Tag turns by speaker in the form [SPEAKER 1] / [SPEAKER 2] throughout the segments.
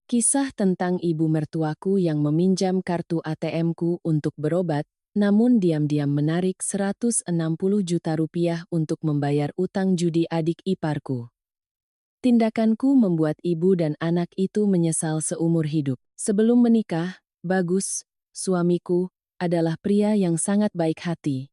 [SPEAKER 1] Kisah tentang ibu mertuaku yang meminjam kartu ATM-ku untuk berobat, namun diam-diam menarik 160 juta rupiah untuk membayar utang judi adik iparku. Tindakanku membuat ibu dan anak itu menyesal seumur hidup. Sebelum menikah, Bagus, suamiku, adalah pria yang sangat baik hati.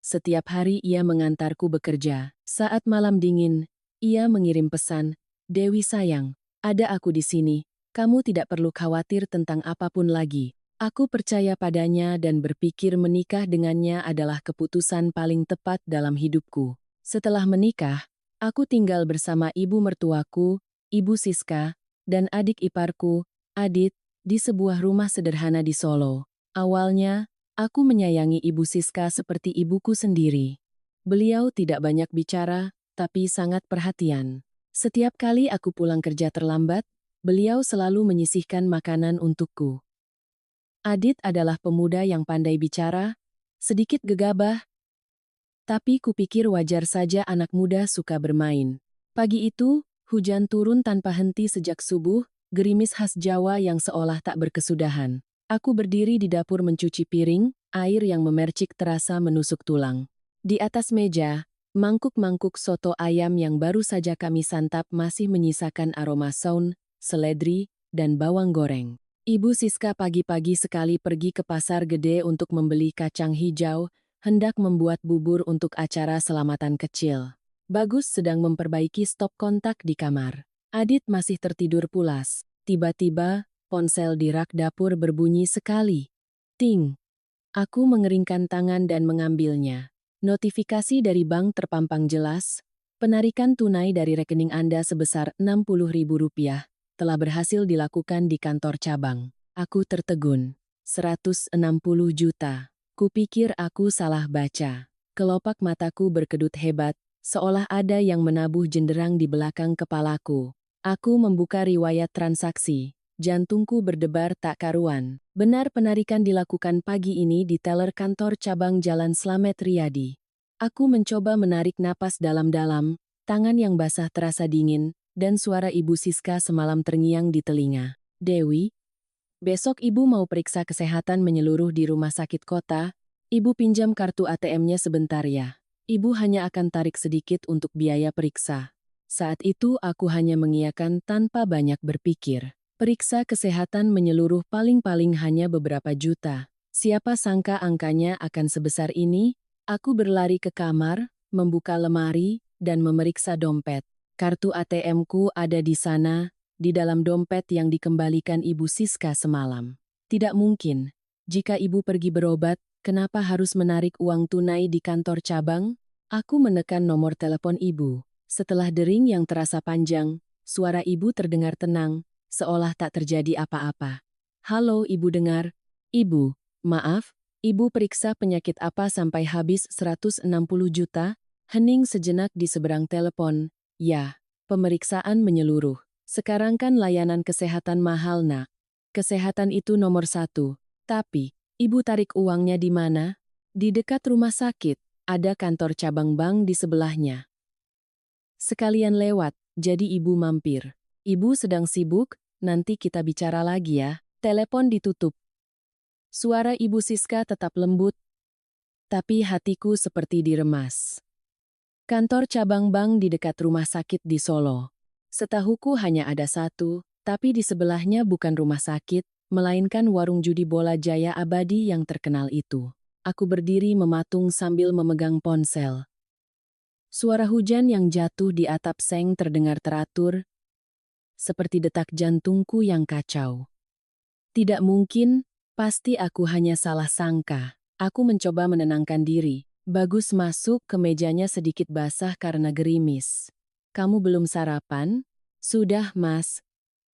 [SPEAKER 1] Setiap hari ia mengantarku bekerja. Saat malam dingin, ia mengirim pesan, "Dewi sayang, ada aku di sini. Kamu tidak perlu khawatir tentang apapun lagi." Aku percaya padanya dan berpikir menikah dengannya adalah keputusan paling tepat dalam hidupku. Setelah menikah, aku tinggal bersama ibu mertuaku, Ibu Siska, dan adik iparku, Adit, di sebuah rumah sederhana di Solo. Awalnya, aku menyayangi Ibu Siska seperti ibuku sendiri. Beliau tidak banyak bicara, tapi sangat perhatian. Setiap kali aku pulang kerja terlambat, beliau selalu menyisihkan makanan untukku. Adit adalah pemuda yang pandai bicara, sedikit gegabah, tapi kupikir wajar saja anak muda suka bermain. Pagi itu, hujan turun tanpa henti sejak subuh, gerimis khas Jawa yang seolah tak berkesudahan. Aku berdiri di dapur mencuci piring, air yang memercik terasa menusuk tulang. Di atas meja, mangkuk-mangkuk soto ayam yang baru saja kami santap masih menyisakan aroma saun, seledri, dan bawang goreng. Ibu Siska pagi-pagi sekali pergi ke pasar gede untuk membeli kacang hijau, hendak membuat bubur untuk acara selamatan kecil. Bagus sedang memperbaiki stop kontak di kamar. Adit masih tertidur pulas. Tiba-tiba, ponsel di rak dapur berbunyi sekali. Ting! Aku mengeringkan tangan dan mengambilnya. Notifikasi dari bank terpampang jelas. Penarikan tunai dari rekening Anda sebesar Rp60.000 telah berhasil dilakukan di kantor cabang. Aku tertegun. 160 juta. Kupikir aku salah baca. Kelopak mataku berkedut hebat, seolah ada yang menabuh jenderang di belakang kepalaku. Aku membuka riwayat transaksi. Jantungku berdebar tak karuan. Benar penarikan dilakukan pagi ini di teller kantor cabang Jalan Slamet Riyadi. Aku mencoba menarik napas dalam-dalam, tangan yang basah terasa dingin, dan suara Ibu Siska semalam terngiang di telinga. "Dewi, besok Ibu mau periksa kesehatan menyeluruh di rumah sakit kota. Ibu pinjam kartu ATM-nya sebentar ya. Ibu hanya akan tarik sedikit untuk biaya periksa." Saat itu aku hanya mengiyakan tanpa banyak berpikir. Periksa kesehatan menyeluruh paling-paling hanya beberapa juta. Siapa sangka angkanya akan sebesar ini? Aku berlari ke kamar, membuka lemari, dan memeriksa dompet. Kartu ATM-ku ada di sana, di dalam dompet yang dikembalikan Ibu Siska semalam. Tidak mungkin. Jika ibu pergi berobat, kenapa harus menarik uang tunai di kantor cabang? Aku menekan nomor telepon ibu. Setelah dering yang terasa panjang, suara ibu terdengar tenang, seolah tak terjadi apa-apa. "Halo, ibu dengar. Ibu, maaf, ibu periksa penyakit apa sampai habis 160 juta? Hening sejenak di seberang telepon. "Ya, pemeriksaan menyeluruh. Sekarang kan layanan kesehatan mahal, Nak. Kesehatan itu nomor satu. Tapi, ibu tarik uangnya di mana?" "Di dekat rumah sakit. Ada kantor cabang bank di sebelahnya. Sekalian lewat, jadi ibu mampir." "Ibu sedang sibuk, nanti kita bicara lagi ya." Telepon ditutup. Suara Ibu Siska tetap lembut, tapi hatiku seperti diremas. Kantor cabang bank di dekat rumah sakit di Solo. Setahuku hanya ada satu, tapi di sebelahnya bukan rumah sakit, melainkan warung judi bola Jaya Abadi yang terkenal itu. Aku berdiri mematung sambil memegang ponsel. Suara hujan yang jatuh di atap seng terdengar teratur, seperti detak jantungku yang kacau. Tidak mungkin, pasti aku hanya salah sangka. Aku mencoba menenangkan diri. Bagus masuk ke mejanya sedikit basah karena gerimis. "Kamu belum sarapan?" "Sudah, Mas.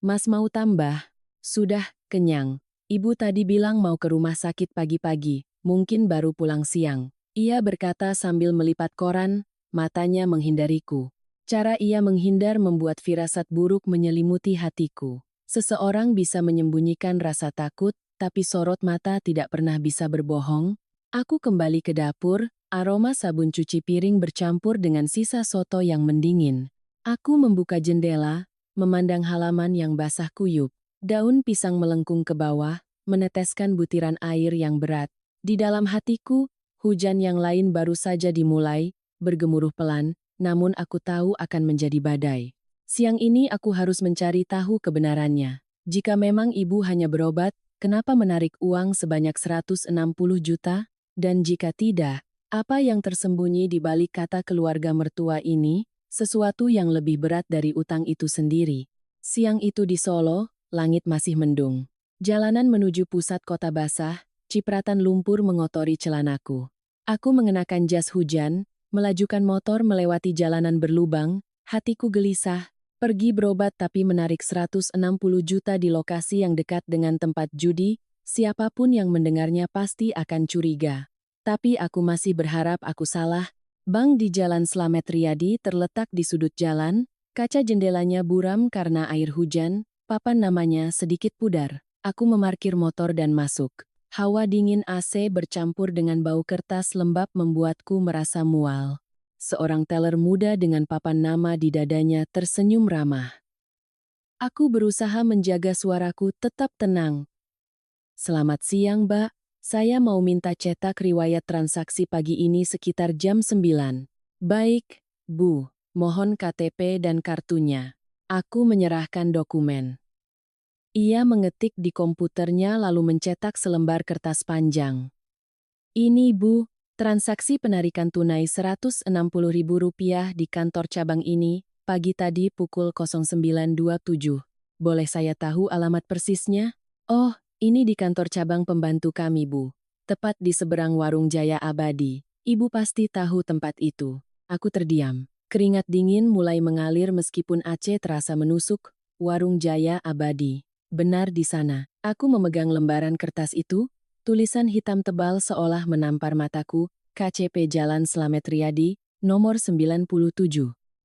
[SPEAKER 1] Mas mau tambah?" "Sudah, kenyang. Ibu tadi bilang mau ke rumah sakit pagi-pagi, mungkin baru pulang siang." Ia berkata sambil melipat koran, matanya menghindariku. Cara ia menghindar membuat firasat buruk menyelimuti hatiku. Seseorang bisa menyembunyikan rasa takut, tapi sorot mata tidak pernah bisa berbohong. Aku kembali ke dapur, aroma sabun cuci piring bercampur dengan sisa soto yang mendingin. Aku membuka jendela, memandang halaman yang basah kuyup. Daun pisang melengkung ke bawah, meneteskan butiran air yang berat. Di dalam hatiku, hujan yang lain baru saja dimulai, bergemuruh pelan, namun aku tahu akan menjadi badai. Siang ini aku harus mencari tahu kebenarannya. Jika memang ibu hanya berobat, kenapa menarik uang sebanyak 160 juta? Dan jika tidak, apa yang tersembunyi di balik kata keluarga mertua ini? Sesuatu yang lebih berat dari utang itu sendiri. Siang itu di Solo, langit masih mendung. Jalanan menuju pusat kota basah, cipratan lumpur mengotori celanaku. Aku mengenakan jas hujan, melajukan motor melewati jalanan berlubang, hatiku gelisah, pergi berobat tapi menarik 160 juta di lokasi yang dekat dengan tempat judi, siapapun yang mendengarnya pasti akan curiga. Tapi aku masih berharap aku salah. Bank di Jalan Slamet Riyadi terletak di sudut jalan, kaca jendelanya buram karena air hujan, papan namanya sedikit pudar. Aku memarkir motor dan masuk. Hawa dingin AC bercampur dengan bau kertas lembab membuatku merasa mual. Seorang teller muda dengan papan nama di dadanya tersenyum ramah. Aku berusaha menjaga suaraku tetap tenang. Selamat siang, Mbak. Saya mau minta cetak riwayat transaksi pagi ini sekitar jam 9. Baik, Bu. Mohon KTP dan kartunya. Aku menyerahkan dokumen. Ia mengetik di komputernya lalu mencetak selembar kertas panjang. Ini Bu, transaksi penarikan tunai Rp160.000 di kantor cabang ini, pagi tadi pukul 09.27. Boleh saya tahu alamat persisnya? Oh, ini di kantor cabang pembantu kami Bu. Tepat di seberang warung Jaya Abadi. Ibu pasti tahu tempat itu. Aku terdiam. Keringat dingin mulai mengalir meskipun Aceh terasa menusuk. Warung Jaya Abadi. Benar di sana. Aku memegang lembaran kertas itu, tulisan hitam tebal seolah menampar mataku, KCP Jalan Slamet Riyadi, nomor 97.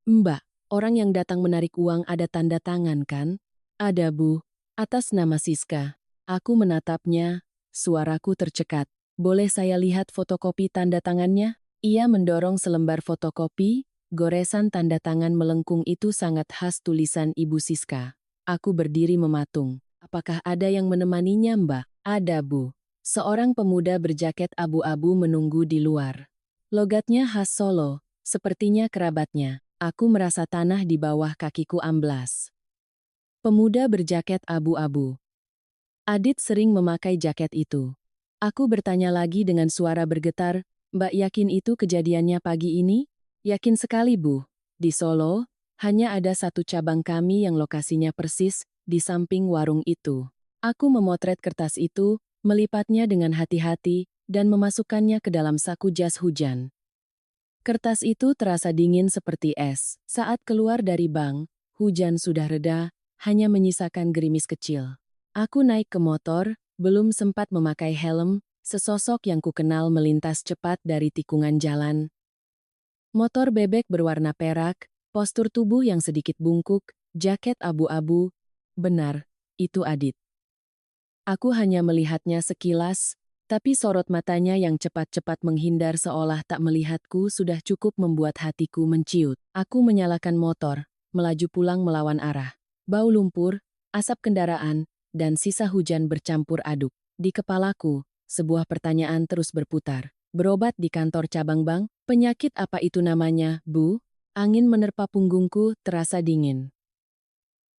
[SPEAKER 1] Mbak, orang yang datang menarik uang ada tanda tangan kan? Ada Bu, atas nama Siska. Aku menatapnya, suaraku tercekat. Boleh saya lihat fotokopi tanda tangannya? Ia mendorong selembar fotokopi, goresan tanda tangan melengkung itu sangat khas tulisan Ibu Siska. Aku berdiri mematung. Apakah ada yang menemaninya, Mbak? Ada, Bu. Seorang pemuda berjaket abu-abu menunggu di luar. Logatnya khas Solo, sepertinya kerabatnya. Aku merasa tanah di bawah kakiku amblas. Pemuda berjaket abu-abu. Adit sering memakai jaket itu. Aku bertanya lagi dengan suara bergetar, Mbak yakin itu kejadiannya pagi ini? Yakin sekali, Bu. Di Solo, hanya ada satu cabang kami yang lokasinya persis di samping warung itu. Aku memotret kertas itu, melipatnya dengan hati-hati, dan memasukkannya ke dalam saku jas hujan. Kertas itu terasa dingin seperti es. Saat keluar dari bank, hujan sudah reda, hanya menyisakan gerimis kecil. Aku naik ke motor, belum sempat memakai helm, sesosok yang kukenal melintas cepat dari tikungan jalan. Motor bebek berwarna perak, postur tubuh yang sedikit bungkuk, jaket abu-abu. Benar, itu Adit. Aku hanya melihatnya sekilas, tapi sorot matanya yang cepat-cepat menghindar seolah tak melihatku sudah cukup membuat hatiku menciut. Aku menyalakan motor, melaju pulang melawan arah. Bau lumpur, asap kendaraan, dan sisa hujan bercampur aduk. Di kepalaku, sebuah pertanyaan terus berputar. Berobat di kantor cabang bank, penyakit apa itu namanya, Bu? Angin menerpa punggungku, terasa dingin.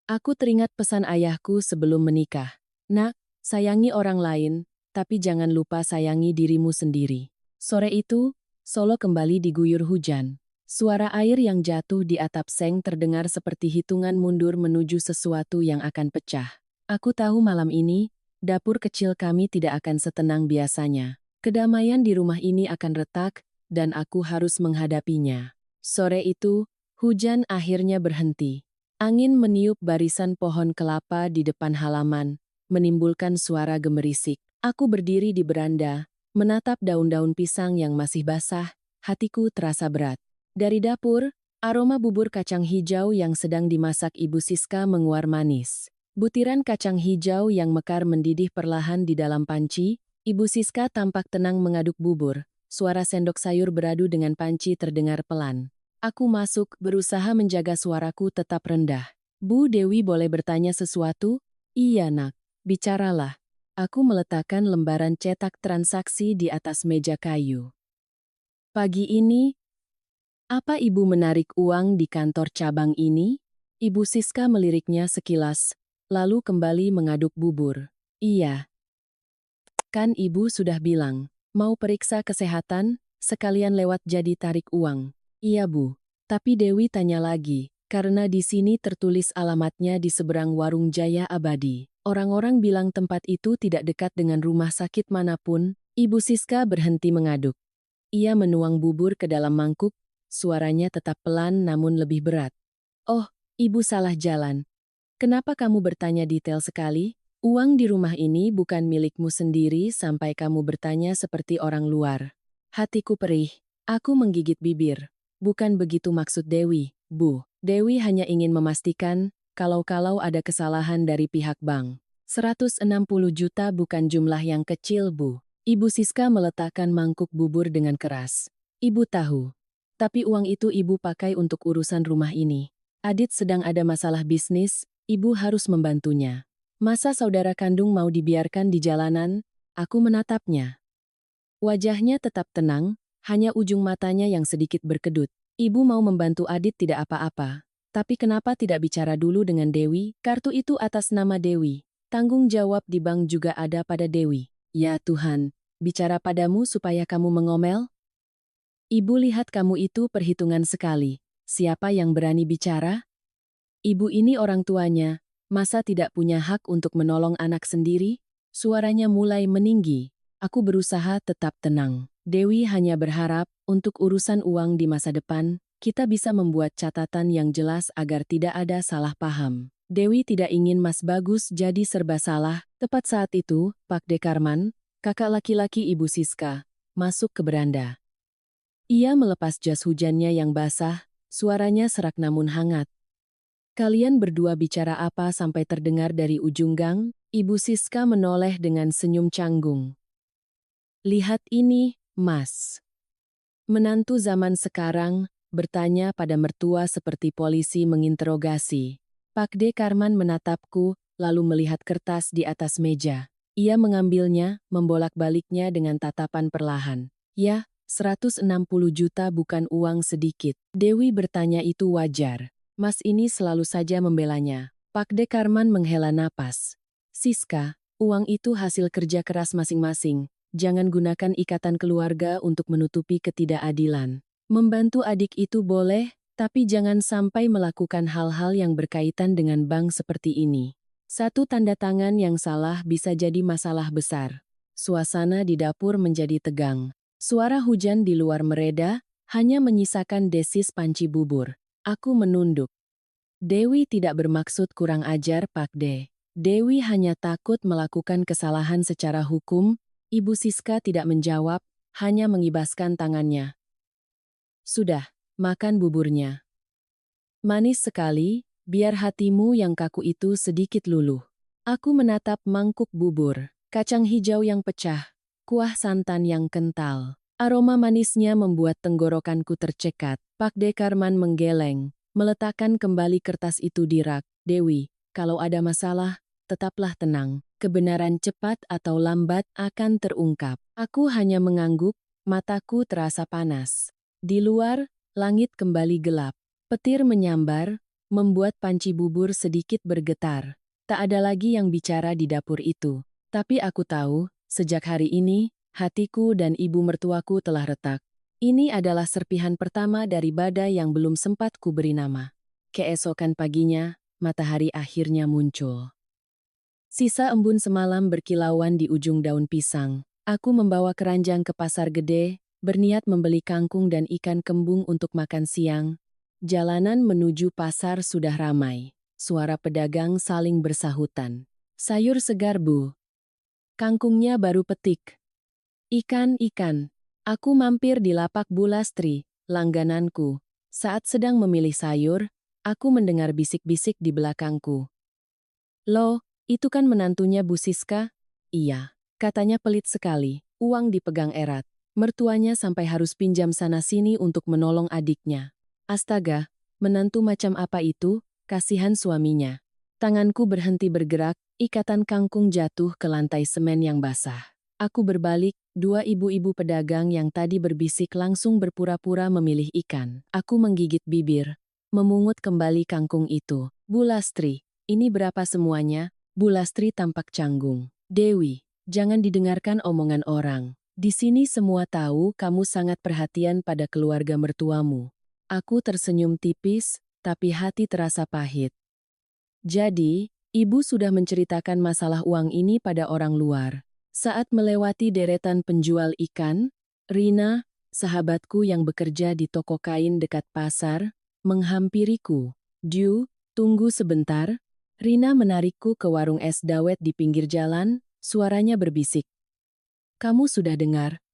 [SPEAKER 1] Aku teringat pesan ayahku sebelum menikah. Nak, sayangi orang lain, tapi jangan lupa sayangi dirimu sendiri. Sore itu, Solo kembali diguyur hujan. Suara air yang jatuh di atap seng terdengar seperti hitungan mundur menuju sesuatu yang akan pecah. Aku tahu malam ini, dapur kecil kami tidak akan setenang biasanya. Kedamaian di rumah ini akan retak, dan aku harus menghadapinya. Sore itu, hujan akhirnya berhenti. Angin meniup barisan pohon kelapa di depan halaman, menimbulkan suara gemerisik. Aku berdiri di beranda, menatap daun-daun pisang yang masih basah, hatiku terasa berat. Dari dapur, aroma bubur kacang hijau yang sedang dimasak Ibu Siska menguar manis. Butiran kacang hijau yang mekar mendidih perlahan di dalam panci, Ibu Siska tampak tenang mengaduk bubur. Suara sendok sayur beradu dengan panci terdengar pelan. Aku masuk, berusaha menjaga suaraku tetap rendah. Bu Dewi boleh bertanya sesuatu? Iya nak, bicaralah. Aku meletakkan lembaran cetak transaksi di atas meja kayu. Pagi ini, apa ibu menarik uang di kantor cabang ini? Ibu Siska meliriknya sekilas, lalu kembali mengaduk bubur. Iya, kan ibu sudah bilang, mau periksa kesehatan, sekalian lewat jadi tarik uang. Iya bu, tapi Dewi tanya lagi, karena di sini tertulis alamatnya di seberang Warung Jaya Abadi. Orang-orang bilang tempat itu tidak dekat dengan rumah sakit manapun. Ibu Siska berhenti mengaduk. Ia menuang bubur ke dalam mangkuk, suaranya tetap pelan namun lebih berat. Oh, ibu salah jalan. Kenapa kamu bertanya detail sekali? Uang di rumah ini bukan milikmu sendiri sampai kamu bertanya seperti orang luar. Hatiku perih. Aku menggigit bibir. Bukan begitu maksud Dewi, Bu. Dewi hanya ingin memastikan kalau ada kesalahan dari pihak bank. 160 juta bukan jumlah yang kecil, Bu. Ibu Siska meletakkan mangkuk bubur dengan keras. Ibu tahu. Tapi uang itu ibu pakai untuk urusan rumah ini. Adit sedang ada masalah bisnis, ibu harus membantunya. Masa saudara kandung mau dibiarkan di jalanan? Aku menatapnya. Wajahnya tetap tenang, hanya ujung matanya yang sedikit berkedut. Ibu mau membantu Adit tidak apa-apa. Tapi kenapa tidak bicara dulu dengan Dewi? Kartu itu atas nama Dewi. Tanggung jawab di bank juga ada pada Dewi. Ya Tuhan, bicara padamu supaya kamu mengomel? Ibu lihat kamu itu perhitungan sekali. Siapa yang berani bicara? Ibu ini orang tuanya, masa tidak punya hak untuk menolong anak sendiri? Suaranya mulai meninggi. Aku berusaha tetap tenang. Dewi hanya berharap, untuk urusan uang di masa depan, kita bisa membuat catatan yang jelas agar tidak ada salah paham. Dewi tidak ingin Mas Bagus jadi serba salah. Tepat saat itu, Pak Dekarman, kakak laki-laki Ibu Siska, masuk ke beranda. Ia melepas jas hujannya yang basah, suaranya serak namun hangat. Kalian berdua bicara apa sampai terdengar dari ujung gang? Ibu Siska menoleh dengan senyum canggung. Lihat ini, Mas. Menantu zaman sekarang, bertanya pada mertua seperti polisi menginterogasi. Pak Dekarman menatapku, lalu melihat kertas di atas meja. Ia mengambilnya, membolak-baliknya dengan tatapan perlahan. Ya, 160 juta bukan uang sedikit. Dewi bertanya itu wajar. Mas ini selalu saja membelanya. Pak Dekarman menghela napas. Siska, uang itu hasil kerja keras masing-masing. Jangan gunakan ikatan keluarga untuk menutupi ketidakadilan. Membantu adik itu boleh, tapi jangan sampai melakukan hal-hal yang berkaitan dengan bank seperti ini. Satu tanda tangan yang salah bisa jadi masalah besar. Suasana di dapur menjadi tegang. Suara hujan di luar mereda, hanya menyisakan desis panci bubur. Aku menunduk. Dewi tidak bermaksud kurang ajar, Pak De. Dewi hanya takut melakukan kesalahan secara hukum. Ibu Siska tidak menjawab, hanya mengibaskan tangannya. Sudah, makan buburnya. Manis sekali, biar hatimu yang kaku itu sedikit luluh. Aku menatap mangkuk bubur, kacang hijau yang pecah, kuah santan yang kental. Aroma manisnya membuat tenggorokanku tercekat. Pak Dekarman menggeleng, meletakkan kembali kertas itu di rak. Dewi, kalau ada masalah, tetaplah tenang. Kebenaran cepat atau lambat akan terungkap. Aku hanya mengangguk, mataku terasa panas. Di luar, langit kembali gelap. Petir menyambar, membuat panci bubur sedikit bergetar. Tak ada lagi yang bicara di dapur itu. Tapi aku tahu, sejak hari ini, hatiku dan ibu mertuaku telah retak. Ini adalah serpihan pertama dari badai yang belum sempat kuberi nama. Keesokan paginya, matahari akhirnya muncul. Sisa embun semalam berkilauan di ujung daun pisang. Aku membawa keranjang ke pasar gede, berniat membeli kangkung dan ikan kembung untuk makan siang. Jalanan menuju pasar sudah ramai. Suara pedagang saling bersahutan. Sayur segar, Bu. Kangkungnya baru petik. Ikan. Aku mampir di lapak Bu Lastri, langgananku. Saat sedang memilih sayur, aku mendengar bisik-bisik di belakangku. Loh, itu kan menantunya Bu Siska? Iya, katanya pelit sekali. Uang dipegang erat. Mertuanya sampai harus pinjam sana-sini untuk menolong adiknya. Astaga, menantu macam apa itu? Kasihan suaminya. Tanganku berhenti bergerak, ikatan kangkung jatuh ke lantai semen yang basah. Aku berbalik, dua ibu-ibu pedagang yang tadi berbisik langsung berpura-pura memilih ikan. Aku menggigit bibir, memungut kembali kangkung itu. Bu Lastri, ini berapa semuanya? Bu Lastri tampak canggung. Dewi, jangan didengarkan omongan orang. Di sini semua tahu kamu sangat perhatian pada keluarga mertuamu. Aku tersenyum tipis, tapi hati terasa pahit. Jadi, ibu sudah menceritakan masalah uang ini pada orang luar. Saat melewati deretan penjual ikan, Rina, sahabatku yang bekerja di toko kain dekat pasar, menghampiriku. "Du, tunggu sebentar." Rina menarikku ke warung es dawet di pinggir jalan, suaranya berbisik. "Kamu sudah dengar?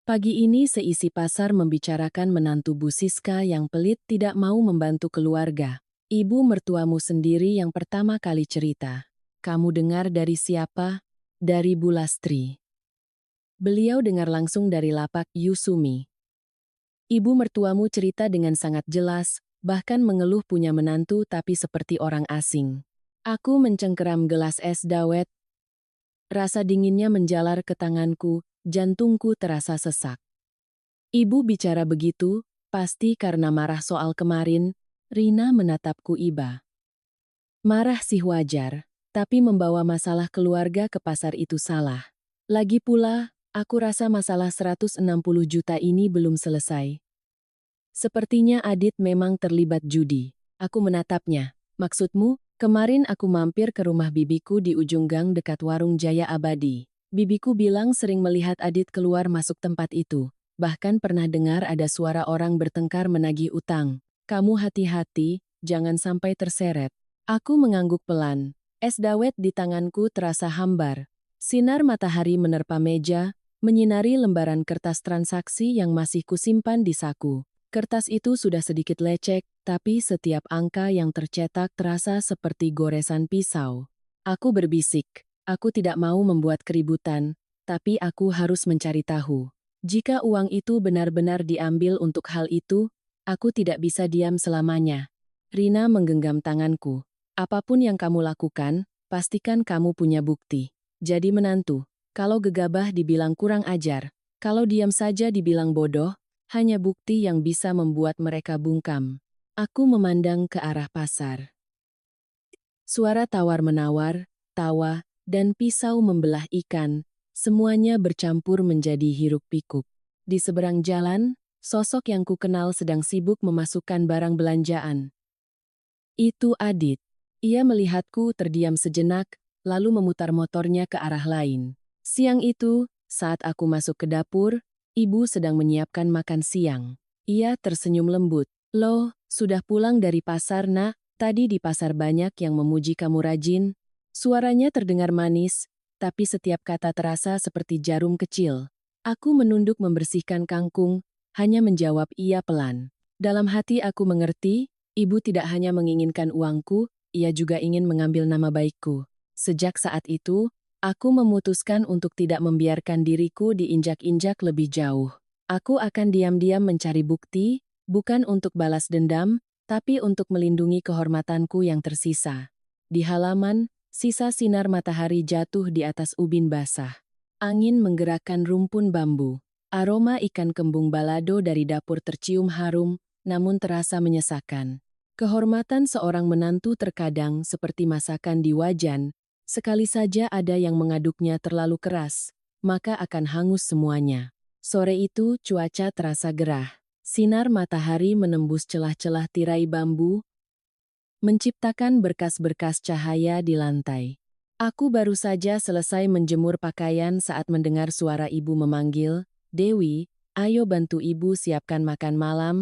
[SPEAKER 1] Pagi ini seisi pasar membicarakan menantu Bu Siska yang pelit tidak mau membantu keluarga. Ibu mertuamu sendiri yang pertama kali cerita. Kamu dengar dari siapa? Dari Bu Lastri." Beliau dengar langsung dari lapak Yusumi. Ibu mertuamu cerita dengan sangat jelas, bahkan mengeluh punya menantu tapi seperti orang asing. Aku mencengkeram gelas es dawet. Rasa dinginnya menjalar ke tanganku, jantungku terasa sesak. Ibu bicara begitu, pasti karena marah soal kemarin. Rina menatapku iba. Marah sih wajar, tapi membawa masalah keluarga ke pasar itu salah. Lagi pula, aku rasa masalah 160 juta ini belum selesai. Sepertinya Adit memang terlibat judi. Aku menatapnya. Maksudmu? Kemarin aku mampir ke rumah bibiku di ujung gang dekat warung Jaya Abadi. Bibiku bilang sering melihat Adit keluar masuk tempat itu. Bahkan pernah dengar ada suara orang bertengkar menagih utang. Kamu hati-hati, jangan sampai terseret. Aku mengangguk pelan. Es dawet di tanganku terasa hambar. Sinar matahari menerpa meja, menyinari lembaran kertas transaksi yang masih kusimpan di saku. Kertas itu sudah sedikit lecek, tapi setiap angka yang tercetak terasa seperti goresan pisau. Aku berbisik, aku tidak mau membuat keributan, tapi aku harus mencari tahu. Jika uang itu benar-benar diambil untuk hal itu, aku tidak bisa diam selamanya. Rina menggenggam tanganku. Apapun yang kamu lakukan, pastikan kamu punya bukti. Jadi menantu, kalau gegabah dibilang kurang ajar, kalau diam saja dibilang bodoh, hanya bukti yang bisa membuat mereka bungkam. Aku memandang ke arah pasar. Suara tawar-menawar, tawa, dan pisau membelah ikan, semuanya bercampur menjadi hiruk-pikuk. Di seberang jalan, sosok yang kukenal sedang sibuk memasukkan barang belanjaan. Itu Adit. Ia melihatku terdiam sejenak, lalu memutar motornya ke arah lain. Siang itu, saat aku masuk ke dapur, ibu sedang menyiapkan makan siang. Ia tersenyum lembut. "Loh, sudah pulang dari pasar, Nak? Tadi di pasar banyak yang memuji kamu rajin." Suaranya terdengar manis, tapi setiap kata terasa seperti jarum kecil. Aku menunduk membersihkan kangkung, hanya menjawab iya pelan. Dalam hati aku mengerti, ibu tidak hanya menginginkan uangku, ia juga ingin mengambil nama baikku. Sejak saat itu, aku memutuskan untuk tidak membiarkan diriku diinjak-injak lebih jauh. Aku akan diam-diam mencari bukti, bukan untuk balas dendam, tapi untuk melindungi kehormatanku yang tersisa. Di halaman, sisa sinar matahari jatuh di atas ubin basah. Angin menggerakkan rumpun bambu. Aroma ikan kembung balado dari dapur tercium harum, namun terasa menyesakan. Kehormatan seorang menantu terkadang seperti masakan di wajan. Sekali saja ada yang mengaduknya terlalu keras, maka akan hangus semuanya. Sore itu cuaca terasa gerah. Sinar matahari menembus celah-celah tirai bambu, menciptakan berkas-berkas cahaya di lantai. Aku baru saja selesai menjemur pakaian saat mendengar suara ibu memanggil, "Dewi, ayo bantu ibu siapkan makan malam."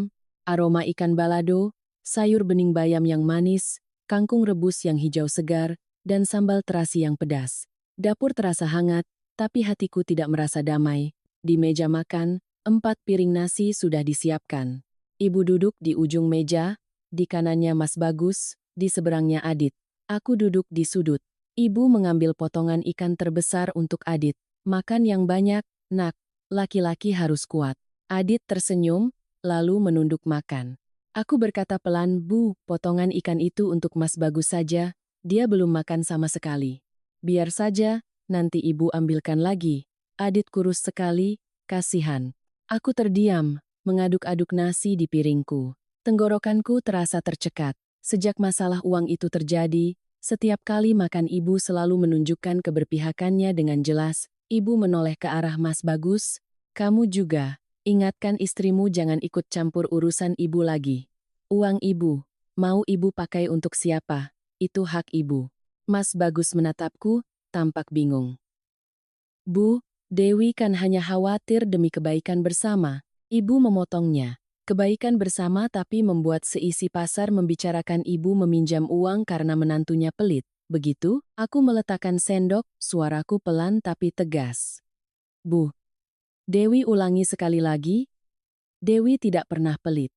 [SPEAKER 1] Aroma ikan balado, sayur bening bayam yang manis, kangkung rebus yang hijau segar, dan sambal terasi yang pedas. Dapur terasa hangat, tapi hatiku tidak merasa damai. Di meja makan, 4 piring nasi sudah disiapkan. Ibu duduk di ujung meja, di kanannya Mas Bagus, di seberangnya Adit. Aku duduk di sudut. Ibu mengambil potongan ikan terbesar untuk Adit. "Makan yang banyak, Nak. Laki-laki harus kuat." Adit tersenyum, lalu menunduk makan. Aku berkata pelan, "Bu, potongan ikan itu untuk Mas Bagus saja." Dia belum makan sama sekali. Biar saja, nanti ibu ambilkan lagi. Adit kurus sekali, kasihan. Aku terdiam, mengaduk-aduk nasi di piringku. Tenggorokanku terasa tercekat. Sejak masalah uang itu terjadi, setiap kali makan ibu selalu menunjukkan keberpihakannya dengan jelas. Ibu menoleh ke arah Mas Bagus. Kamu juga, ingatkan istrimu jangan ikut campur urusan ibu lagi. Uang ibu, mau ibu pakai untuk siapa? Itu hak ibu. Mas Bagus menatapku, tampak bingung. Bu, Dewi kan hanya khawatir demi kebaikan bersama. Ibu memotongnya. Kebaikan bersama tapi membuat seisi pasar membicarakan ibu meminjam uang karena menantunya pelit. Begitu, aku meletakkan sendok, suaraku pelan tapi tegas. Bu, Dewi ulangi sekali lagi. Dewi tidak pernah pelit.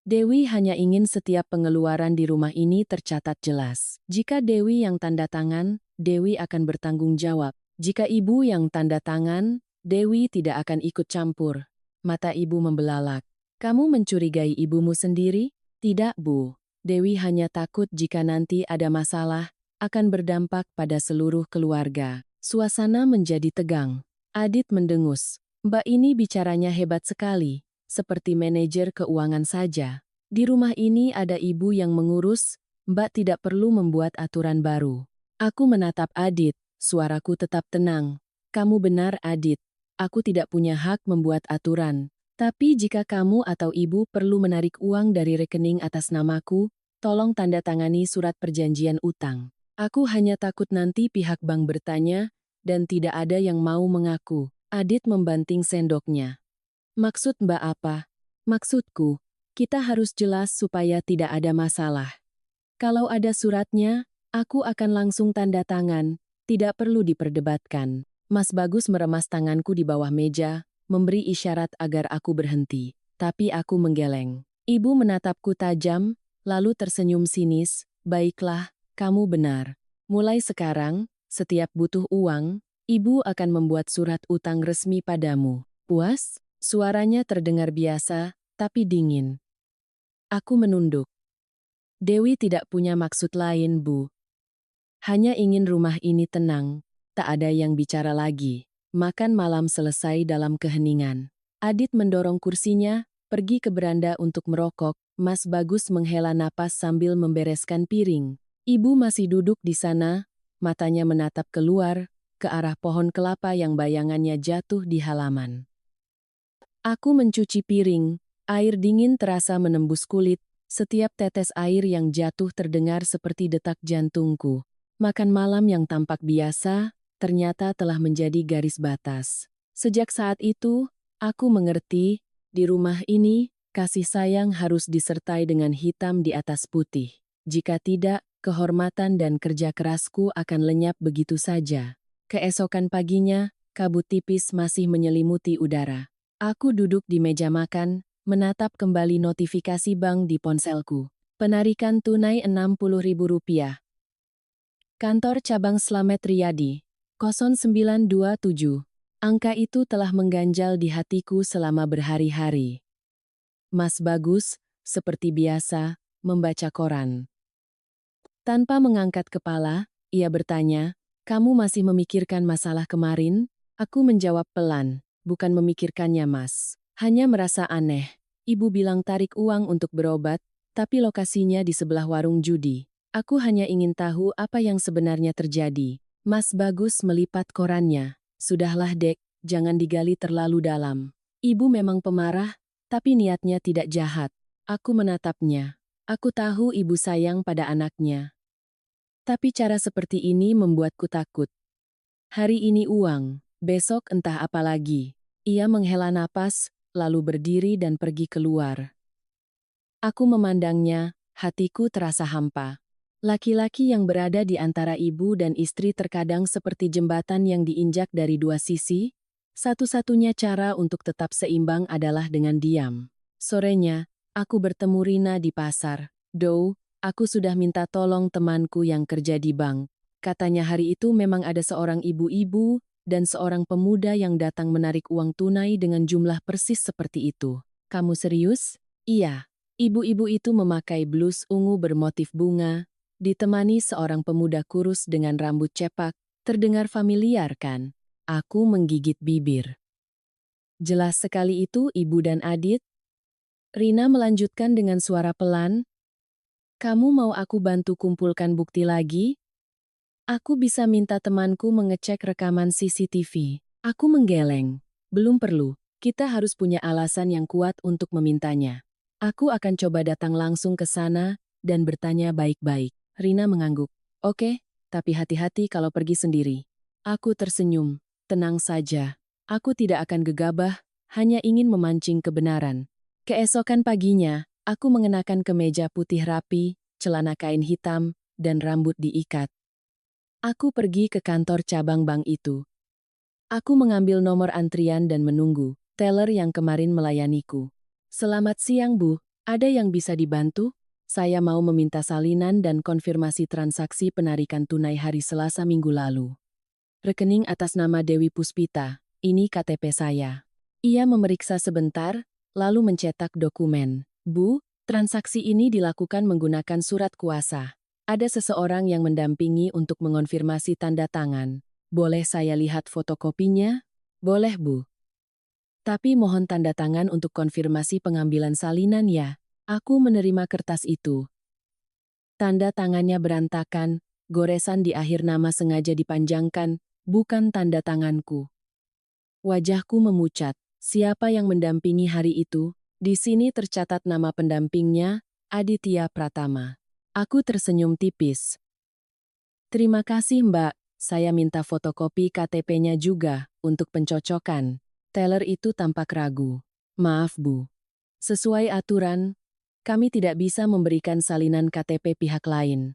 [SPEAKER 1] Dewi hanya ingin setiap pengeluaran di rumah ini tercatat jelas. Jika Dewi yang tanda tangan, Dewi akan bertanggung jawab. Jika ibu yang tanda tangan, Dewi tidak akan ikut campur. Mata ibu membelalak. Kamu mencurigai ibumu sendiri? Tidak, Bu. Dewi hanya takut jika nanti ada masalah, akan berdampak pada seluruh keluarga. Suasana menjadi tegang. Adit mendengus. Mbak ini bicaranya hebat sekali. Seperti manajer keuangan saja. Di rumah ini ada ibu yang mengurus, Mbak tidak perlu membuat aturan baru. Aku menatap Adit, suaraku tetap tenang. Kamu benar, Adit. Aku tidak punya hak membuat aturan. Tapi jika kamu atau ibu perlu menarik uang dari rekening atas namaku, tolong tanda tangani surat perjanjian utang. Aku hanya takut nanti pihak bank bertanya, dan tidak ada yang mau mengaku. Adit membanting sendoknya. Maksud Mbak apa? Maksudku, kita harus jelas supaya tidak ada masalah. Kalau ada suratnya, aku akan langsung tanda tangan, tidak perlu diperdebatkan. Mas Bagus meremas tanganku di bawah meja, memberi isyarat agar aku berhenti. Tapi aku menggeleng. Ibu menatapku tajam, lalu tersenyum sinis, baiklah, kamu benar. Mulai sekarang, setiap butuh uang, ibu akan membuat surat utang resmi padamu. Puas? Suaranya terdengar biasa, tapi dingin. Aku menunduk. Dewi tidak punya maksud lain, Bu. Hanya ingin rumah ini tenang, tak ada yang bicara lagi. Makan malam selesai dalam keheningan. Adit mendorong kursinya, pergi ke beranda untuk merokok. Mas Bagus menghela napas sambil membereskan piring. Ibu masih duduk di sana, matanya menatap keluar, ke arah pohon kelapa yang bayangannya jatuh di halaman. Aku mencuci piring, air dingin terasa menembus kulit, setiap tetes air yang jatuh terdengar seperti detak jantungku. Makan malam yang tampak biasa, ternyata telah menjadi garis batas. Sejak saat itu, aku mengerti, di rumah ini, kasih sayang harus disertai dengan hitam di atas putih. Jika tidak, kehormatan dan kerja kerasku akan lenyap begitu saja. Keesokan paginya, kabut tipis masih menyelimuti udara. Aku duduk di meja makan, menatap kembali notifikasi bank di ponselku. Penarikan tunai Rp60.000. Kantor cabang Slamet Riyadi, 0927. Angka itu telah mengganjal di hatiku selama berhari-hari. Mas Bagus, seperti biasa, membaca koran. Tanpa mengangkat kepala, ia bertanya, "Kamu masih memikirkan masalah kemarin?" Aku menjawab pelan. Bukan memikirkannya, Mas. Hanya merasa aneh. Ibu bilang tarik uang untuk berobat, tapi lokasinya di sebelah warung judi. Aku hanya ingin tahu apa yang sebenarnya terjadi. Mas Bagus melipat korannya. Sudahlah, Dek, jangan digali terlalu dalam. Ibu memang pemarah, tapi niatnya tidak jahat. Aku menatapnya. Aku tahu ibu sayang pada anaknya. Tapi cara seperti ini membuatku takut. Hari ini uang, besok entah apa lagi. Ia menghela napas, lalu berdiri dan pergi keluar. Aku memandangnya, hatiku terasa hampa. Laki-laki yang berada di antara ibu dan istri terkadang seperti jembatan yang diinjak dari dua sisi. Satu-satunya cara untuk tetap seimbang adalah dengan diam. Sorenya, aku bertemu Rina di pasar. "Do, aku sudah minta tolong temanku yang kerja di bank. Katanya hari itu memang ada seorang ibu-ibu dan seorang pemuda yang datang menarik uang tunai dengan jumlah persis seperti itu." "Kamu serius?" "Iya." Ibu-ibu itu memakai blus ungu bermotif bunga, ditemani seorang pemuda kurus dengan rambut cepak. Terdengar familiar kan? Aku menggigit bibir. Jelas sekali itu Ibu dan Adit. Rina melanjutkan dengan suara pelan. Kamu mau aku bantu kumpulkan bukti lagi? Aku bisa minta temanku mengecek rekaman CCTV. Aku menggeleng. Belum perlu, kita harus punya alasan yang kuat untuk memintanya. Aku akan coba datang langsung ke sana dan bertanya baik-baik. Rina mengangguk. Oke, tapi hati-hati kalau pergi sendiri. Aku tersenyum. Tenang saja. Aku tidak akan gegabah, hanya ingin memancing kebenaran. Keesokan paginya, aku mengenakan kemeja putih rapi, celana kain hitam, dan rambut diikat. Aku pergi ke kantor cabang bank itu. Aku mengambil nomor antrian dan menunggu teller yang kemarin melayaniku. Selamat siang Bu, ada yang bisa dibantu? Saya mau meminta salinan dan konfirmasi transaksi penarikan tunai hari Selasa minggu lalu. Rekening atas nama Dewi Puspita, ini KTP saya. Ia memeriksa sebentar, lalu mencetak dokumen. Bu, transaksi ini dilakukan menggunakan surat kuasa. Ada seseorang yang mendampingi untuk mengonfirmasi tanda tangan. Boleh saya lihat fotokopinya? Boleh, Bu. Tapi mohon tanda tangan untuk konfirmasi pengambilan salinan ya. Aku menerima kertas itu. Tanda tangannya berantakan, goresan di akhir nama sengaja dipanjangkan, bukan tanda tanganku. Wajahku memucat. Siapa yang mendampingi hari itu? Di sini tercatat nama pendampingnya, Aditya Pratama. Aku tersenyum tipis. Terima kasih Mbak, saya minta fotokopi KTP-nya juga, untuk pencocokan. Teller itu tampak ragu. Maaf Bu. Sesuai aturan, kami tidak bisa memberikan salinan KTP pihak lain.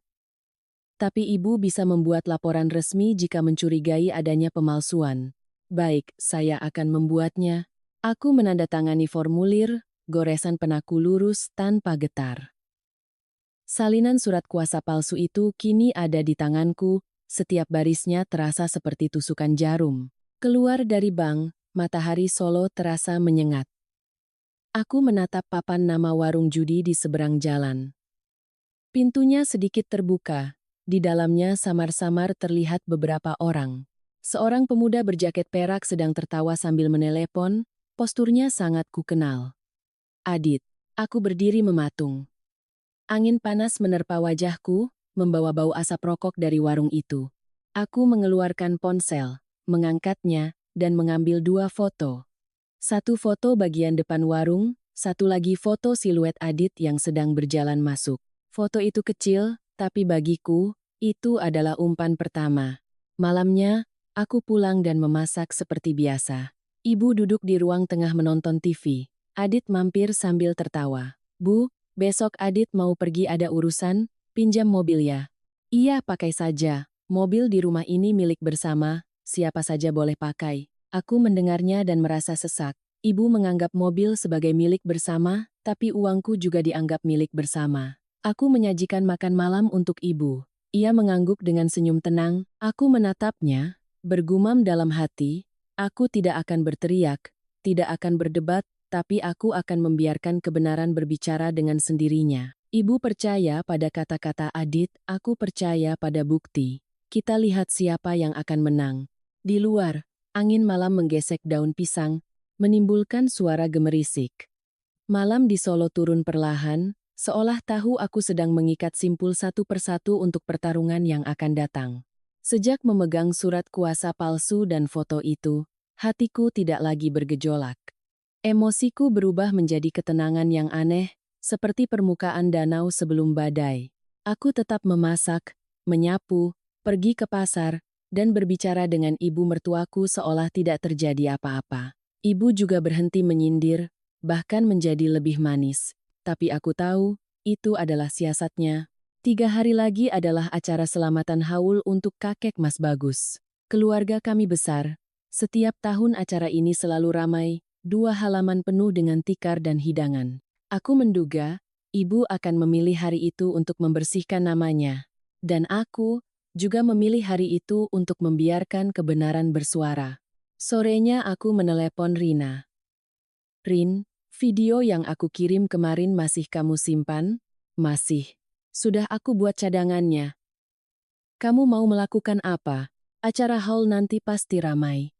[SPEAKER 1] Tapi Ibu bisa membuat laporan resmi jika mencurigai adanya pemalsuan. Baik, saya akan membuatnya. Aku menandatangani formulir, goresan penaku lurus tanpa getar. Salinan surat kuasa palsu itu kini ada di tanganku, setiap barisnya terasa seperti tusukan jarum. Keluar dari bank, matahari Solo terasa menyengat. Aku menatap papan nama warung judi di seberang jalan. Pintunya sedikit terbuka. Di dalamnya samar-samar terlihat beberapa orang. Seorang pemuda berjaket perak sedang tertawa sambil menelepon, posturnya sangat kukenal. Adit, aku berdiri mematung. Angin panas menerpa wajahku, membawa bau asap rokok dari warung itu. Aku mengeluarkan ponsel, mengangkatnya, dan mengambil 2 foto. Satu foto bagian depan warung, satu lagi foto siluet Adit yang sedang berjalan masuk. Foto itu kecil, tapi bagiku, itu adalah umpan pertama. Malamnya, aku pulang dan memasak seperti biasa. Ibu duduk di ruang tengah menonton TV. Adit mampir sambil tertawa. Bu, besok Adit mau pergi ada urusan, pinjam mobil ya. Iya, pakai saja. Mobil di rumah ini milik bersama, siapa saja boleh pakai. Aku mendengarnya dan merasa sesak. Ibu menganggap mobil sebagai milik bersama, tapi uangku juga dianggap milik bersama. Aku menyajikan makan malam untuk ibu. Ia mengangguk dengan senyum tenang. Aku menatapnya, bergumam dalam hati, aku tidak akan berteriak, tidak akan berdebat, tapi aku akan membiarkan kebenaran berbicara dengan sendirinya. Ibu percaya pada kata-kata Adit, aku percaya pada bukti. Kita lihat siapa yang akan menang. Di luar, angin malam menggesek daun pisang, menimbulkan suara gemerisik. Malam di Solo turun perlahan, seolah tahu aku sedang mengikat simpul satu persatu untuk pertarungan yang akan datang. Sejak memegang surat kuasa palsu dan foto itu, hatiku tidak lagi bergejolak. Emosiku berubah menjadi ketenangan yang aneh, seperti permukaan danau sebelum badai. Aku tetap memasak, menyapu, pergi ke pasar, dan berbicara dengan ibu mertuaku seolah tidak terjadi apa-apa. Ibu juga berhenti menyindir, bahkan menjadi lebih manis. Tapi aku tahu, itu adalah siasatnya. 3 hari lagi adalah acara selamatan haul untuk kakek Mas Bagus. Keluarga kami besar. Setiap tahun acara ini selalu ramai, 2 halaman penuh dengan tikar dan hidangan. Aku menduga, ibu akan memilih hari itu untuk membersihkan namanya. Dan aku juga memilih hari itu untuk membiarkan kebenaran bersuara. Sorenya aku menelepon Rina. Rin, video yang aku kirim kemarin masih kamu simpan? Masih. Sudah aku buat cadangannya. Kamu mau melakukan apa? Acara haul nanti pasti ramai.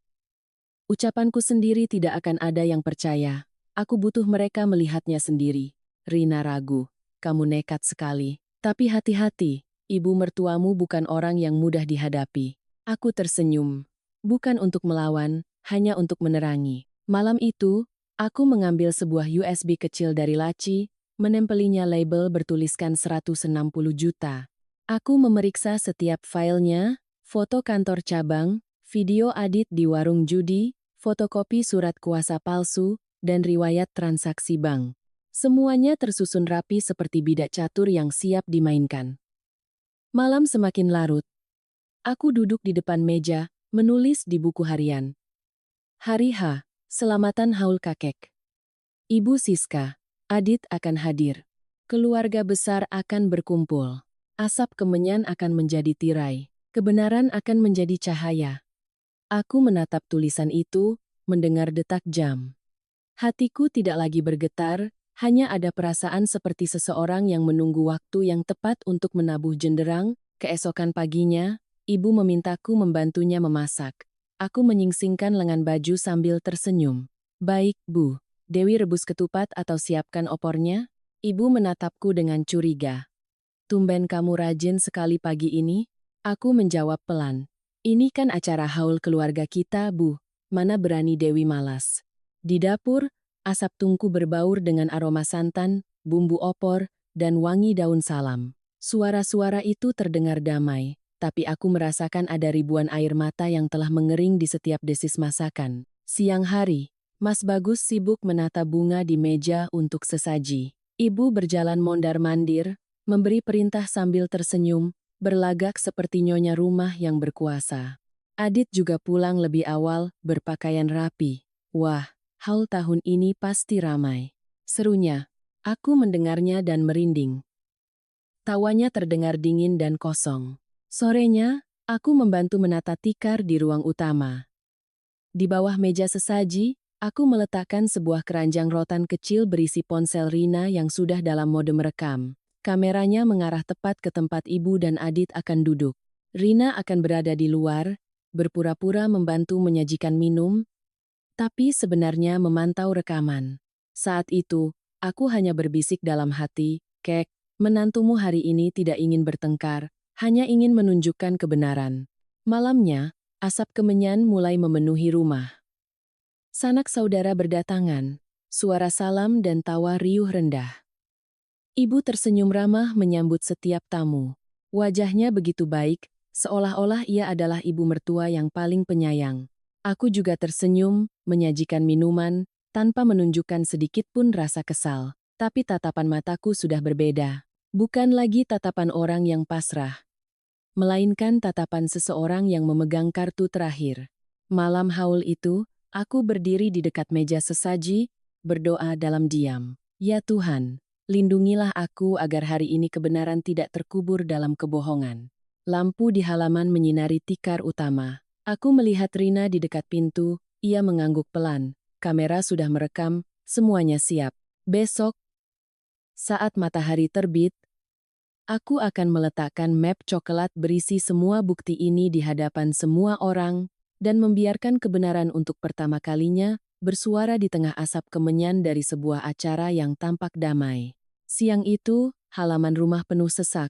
[SPEAKER 1] Ucapanku sendiri tidak akan ada yang percaya. Aku butuh mereka melihatnya sendiri. Rina ragu. Kamu nekat sekali. Tapi hati-hati, ibu mertuamu bukan orang yang mudah dihadapi. Aku tersenyum. Bukan untuk melawan, hanya untuk menerangi. Malam itu, aku mengambil sebuah USB kecil dari laci, menempelinya label bertuliskan 160 juta. Aku memeriksa setiap filenya, foto kantor cabang, video Adit di warung judi, fotokopi surat kuasa palsu, dan riwayat transaksi bank. Semuanya tersusun rapi seperti bidak catur yang siap dimainkan. Malam semakin larut. Aku duduk di depan meja, menulis di buku harian. Hari H, selamatan haul kakek. Ibu Siska, Adit akan hadir. Keluarga besar akan berkumpul. Asap kemenyan akan menjadi tirai. Kebenaran akan menjadi cahaya. Aku menatap tulisan itu, mendengar detak jam. Hatiku tidak lagi bergetar, hanya ada perasaan seperti seseorang yang menunggu waktu yang tepat untuk menabuh jenderang. Keesokan paginya, ibu memintaku membantunya memasak. Aku menyingsingkan lengan baju sambil tersenyum. Baik, Bu. Dewi rebus ketupat atau siapkan opornya? Ibu menatapku dengan curiga. Tumben kamu rajin sekali pagi ini? Aku menjawab pelan. Ini kan acara haul keluarga kita, Bu. Mana berani Dewi malas. Di dapur, asap tungku berbaur dengan aroma santan, bumbu opor, dan wangi daun salam. Suara-suara itu terdengar damai, tapi aku merasakan ada ribuan air mata yang telah mengering di setiap desis masakan. Siang hari, Mas Bagus sibuk menata bunga di meja untuk sesaji. Ibu berjalan mondar-mandir, memberi perintah sambil tersenyum, berlagak seperti nyonya rumah yang berkuasa. Adit juga pulang lebih awal, berpakaian rapi. Wah, haul tahun ini pasti ramai. Serunya, aku mendengarnya dan merinding. Tawanya terdengar dingin dan kosong. Sorenya, aku membantu menata tikar di ruang utama. Di bawah meja sesaji, aku meletakkan sebuah keranjang rotan kecil berisi ponsel Rina yang sudah dalam mode merekam. Kameranya mengarah tepat ke tempat ibu dan Adit akan duduk. Rina akan berada di luar, berpura-pura membantu menyajikan minum, tapi sebenarnya memantau rekaman. Saat itu, aku hanya berbisik dalam hati, Kek, menantumu hari ini tidak ingin bertengkar, hanya ingin menunjukkan kebenaran. Malamnya, asap kemenyan mulai memenuhi rumah. Sanak saudara berdatangan, suara salam dan tawa riuh rendah. Ibu tersenyum ramah menyambut setiap tamu. Wajahnya begitu baik, seolah-olah ia adalah ibu mertua yang paling penyayang. Aku juga tersenyum, menyajikan minuman, tanpa menunjukkan sedikit pun rasa kesal. Tapi tatapan mataku sudah berbeda. Bukan lagi tatapan orang yang pasrah, melainkan tatapan seseorang yang memegang kartu terakhir. Malam haul itu, aku berdiri di dekat meja sesaji, berdoa dalam diam. Ya Tuhan, lindungilah aku agar hari ini kebenaran tidak terkubur dalam kebohongan. Lampu di halaman menyinari tikar utama. Aku melihat Rina di dekat pintu, ia mengangguk pelan. Kamera sudah merekam, semuanya siap. Besok, saat matahari terbit, aku akan meletakkan map coklat berisi semua bukti ini di hadapan semua orang, dan membiarkan kebenaran untuk pertama kalinya bersuara di tengah asap kemenyan dari sebuah acara yang tampak damai. Siang itu, halaman rumah penuh sesak.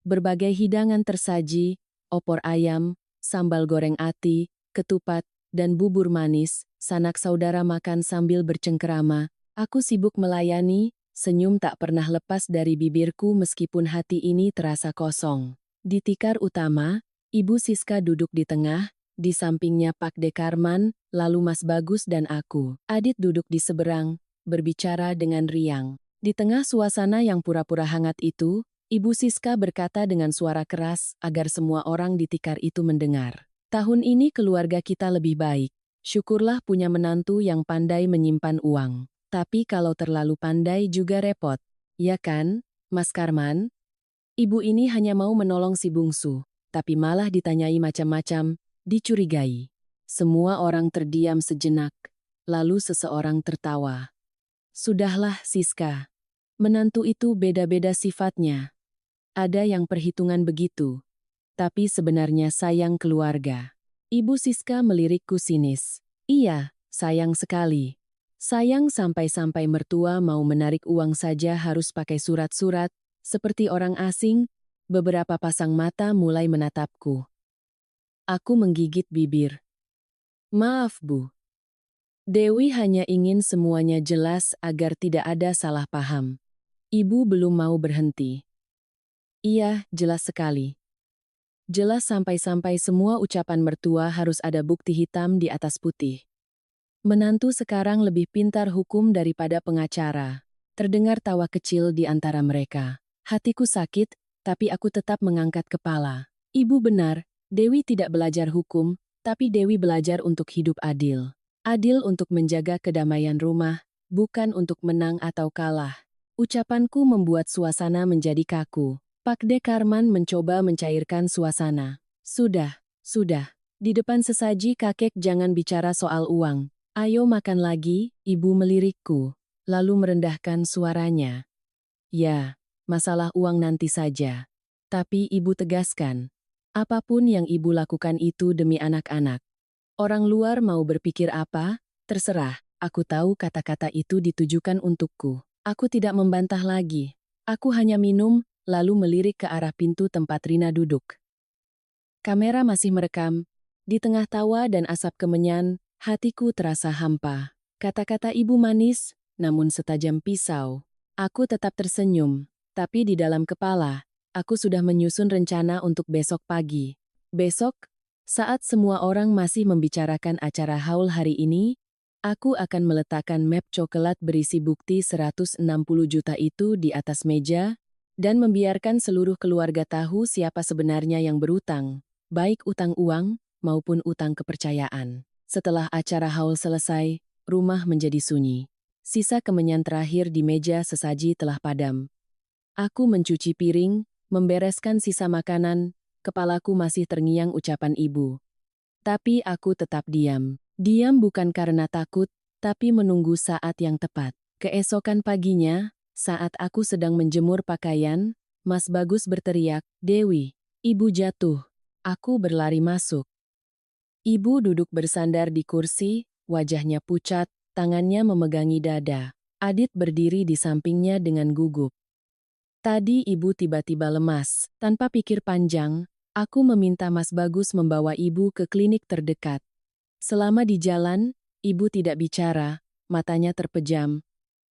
[SPEAKER 1] Berbagai hidangan tersaji, opor ayam, sambal goreng ati, ketupat, dan bubur manis. Sanak saudara makan sambil bercengkerama. Aku sibuk melayani, senyum tak pernah lepas dari bibirku meskipun hati ini terasa kosong. Di tikar utama, Ibu Siska duduk di tengah, di sampingnya Pak Dekarman, lalu Mas Bagus dan aku. Adit duduk di seberang, berbicara dengan riang. Di tengah suasana yang pura-pura hangat itu, Ibu Siska berkata dengan suara keras agar semua orang di tikar itu mendengar. Tahun ini keluarga kita lebih baik. Syukurlah punya menantu yang pandai menyimpan uang. Tapi kalau terlalu pandai juga repot. Ya kan, Mas Karman? Ibu ini hanya mau menolong si bungsu, tapi malah ditanyai macam-macam, dicurigai. Semua orang terdiam sejenak, lalu seseorang tertawa. Sudahlah, Siska. Menantu itu beda-beda sifatnya. ada yang perhitungan begitu. Tapi sebenarnya sayang keluarga. Ibu Siska melirikku sinis. Iya, sayang sekali. Sayang sampai-sampai mertua mau menarik uang saja harus pakai surat-surat, seperti orang asing. Beberapa pasang mata mulai menatapku. Aku menggigit bibir. Maaf, Bu. Dewi hanya ingin semuanya jelas agar tidak ada salah paham. Ibu belum mau berhenti. Iya, jelas sekali. Jelas sampai-sampai semua ucapan mertua harus ada bukti hitam di atas putih. Menantu sekarang lebih pintar hukum daripada pengacara. Terdengar tawa kecil di antara mereka. Hatiku sakit, tapi aku tetap mengangkat kepala. Ibu benar, Dewi tidak belajar hukum, tapi Dewi belajar untuk hidup adil. Adil untuk menjaga kedamaian rumah, bukan untuk menang atau kalah. Ucapanku membuat suasana menjadi kaku. Pak De Karman mencoba mencairkan suasana. Sudah. Di depan sesaji kakek jangan bicara soal uang. Ayo makan lagi, ibu melirikku. Lalu merendahkan suaranya. Ya, masalah uang nanti saja. Tapi ibu tegaskan. Apapun yang ibu lakukan itu demi anak-anak. Orang luar mau berpikir apa, terserah. Aku tahu kata-kata itu ditujukan untukku. Aku tidak membantah lagi. Aku hanya minum, lalu melirik ke arah pintu tempat Rina duduk. Kamera masih merekam. Di tengah tawa dan asap kemenyan, hatiku terasa hampa. Kata-kata ibu manis, namun setajam pisau. Aku tetap tersenyum, tapi di dalam kepala, aku sudah menyusun rencana untuk besok pagi. Besok, saat semua orang masih membicarakan acara haul hari ini, aku akan meletakkan map coklat berisi bukti 160 juta itu di atas meja, dan membiarkan seluruh keluarga tahu siapa sebenarnya yang berutang, baik utang uang maupun utang kepercayaan. Setelah acara haul selesai, rumah menjadi sunyi. Sisa kemenyan terakhir di meja sesaji telah padam. Aku mencuci piring, membereskan sisa makanan, kepalaku masih terngiang ucapan ibu. Tapi aku tetap diam. Diam bukan karena takut, tapi menunggu saat yang tepat. Keesokan paginya, saat aku sedang menjemur pakaian, Mas Bagus berteriak, "Dewi, ibu jatuh." Aku berlari masuk. Ibu duduk bersandar di kursi, wajahnya pucat, tangannya memegangi dada. Adit berdiri di sampingnya dengan gugup. Tadi ibu tiba-tiba lemas. Tanpa pikir panjang, aku meminta Mas Bagus membawa ibu ke klinik terdekat. Selama di jalan, ibu tidak bicara, matanya terpejam.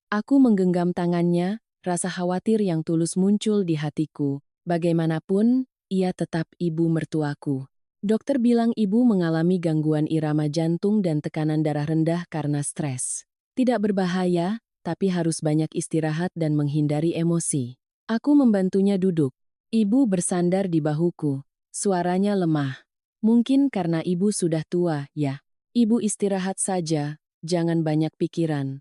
[SPEAKER 1] Aku menggenggam tangannya, rasa khawatir yang tulus muncul di hatiku. Bagaimanapun, ia tetap ibu mertuaku. Dokter bilang ibu mengalami gangguan irama jantung dan tekanan darah rendah karena stres. Tidak berbahaya, tapi harus banyak istirahat dan menghindari emosi. Aku membantunya duduk. Ibu bersandar di bahuku. Suaranya lemah. Mungkin karena ibu sudah tua, ya. Ibu istirahat saja, jangan banyak pikiran.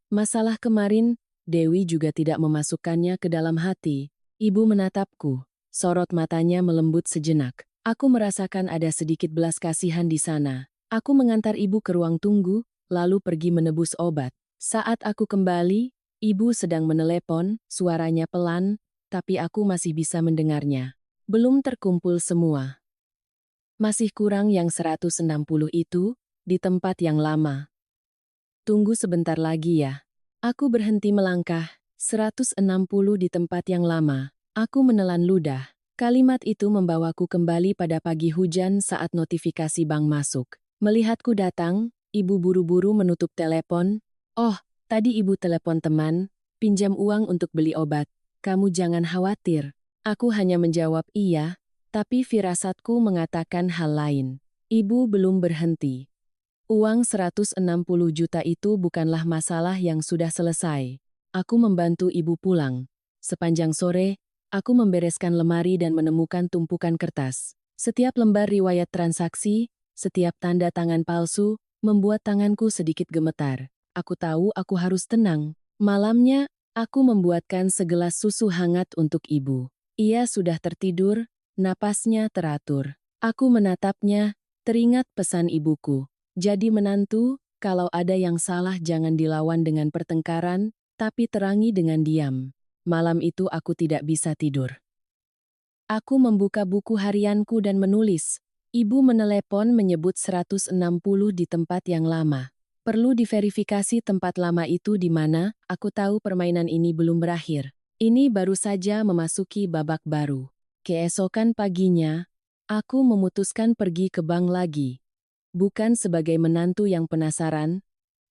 [SPEAKER 1] Masalah kemarin, Dewi juga tidak memasukkannya ke dalam hati. Ibu menatapku. Sorot matanya melembut sejenak. Aku merasakan ada sedikit belas kasihan di sana. Aku mengantar ibu ke ruang tunggu, lalu pergi menebus obat. Saat aku kembali, ibu sedang menelepon, suaranya pelan, tapi aku masih bisa mendengarnya. Belum terkumpul semua. Masih kurang yang 160 itu, di tempat yang lama. Tunggu sebentar lagi ya. Aku berhenti melangkah, 160 di tempat yang lama. Aku menelan ludah. Kalimat itu membawaku kembali pada pagi hujan saat notifikasi bank masuk. Melihatku datang, ibu buru-buru menutup telepon. "Oh, tadi ibu telepon teman, pinjam uang untuk beli obat. Kamu jangan khawatir." Aku hanya menjawab iya, tapi firasatku mengatakan hal lain. Ibu belum berhenti. Uang 160 juta itu bukanlah masalah yang sudah selesai. Aku membantu ibu pulang. Sepanjang sore, aku membereskan lemari dan menemukan tumpukan kertas. Setiap lembar riwayat transaksi, setiap tanda tangan palsu, membuat tanganku sedikit gemetar. Aku tahu aku harus tenang. Malamnya, aku membuatkan segelas susu hangat untuk ibu. Ia sudah tertidur, napasnya teratur. Aku menatapnya, teringat pesan ibuku. Jadi menantu, kalau ada yang salah jangan dilawan dengan pertengkaran, tapi terangi dengan diam. Malam itu aku tidak bisa tidur. Aku membuka buku harianku dan menulis. Ibu menelepon menyebut 160 di tempat yang lama. Perlu diverifikasi tempat lama itu di mana. Aku tahu permainan ini belum berakhir. Ini baru saja memasuki babak baru. Keesokan paginya, aku memutuskan pergi ke bank lagi. Bukan sebagai menantu yang penasaran,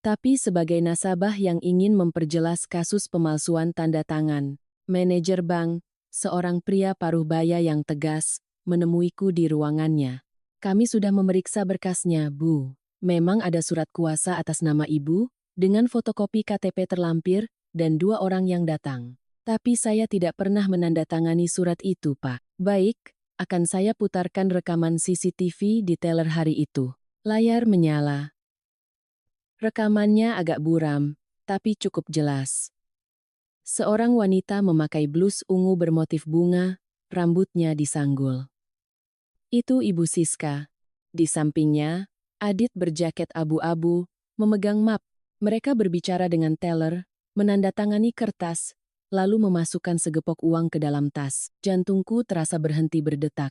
[SPEAKER 1] tapi sebagai nasabah yang ingin memperjelas kasus pemalsuan tanda tangan. Manajer bank, seorang pria paruh baya yang tegas, menemuiku di ruangannya. Kami sudah memeriksa berkasnya, Bu. Memang ada surat kuasa atas nama Ibu, dengan fotokopi KTP terlampir, dan 2 orang yang datang. Tapi saya tidak pernah menandatangani surat itu, Pak. Baik, akan saya putarkan rekaman CCTV di teller hari itu. Layar menyala. Rekamannya agak buram, tapi cukup jelas. Seorang wanita memakai blus ungu bermotif bunga, rambutnya disanggul. Itu Ibu Siska. Di sampingnya, Adit berjaket abu-abu, memegang map. Mereka berbicara dengan teller, menandatangani kertas, lalu memasukkan segepok uang ke dalam tas. Jantungku terasa berhenti berdetak.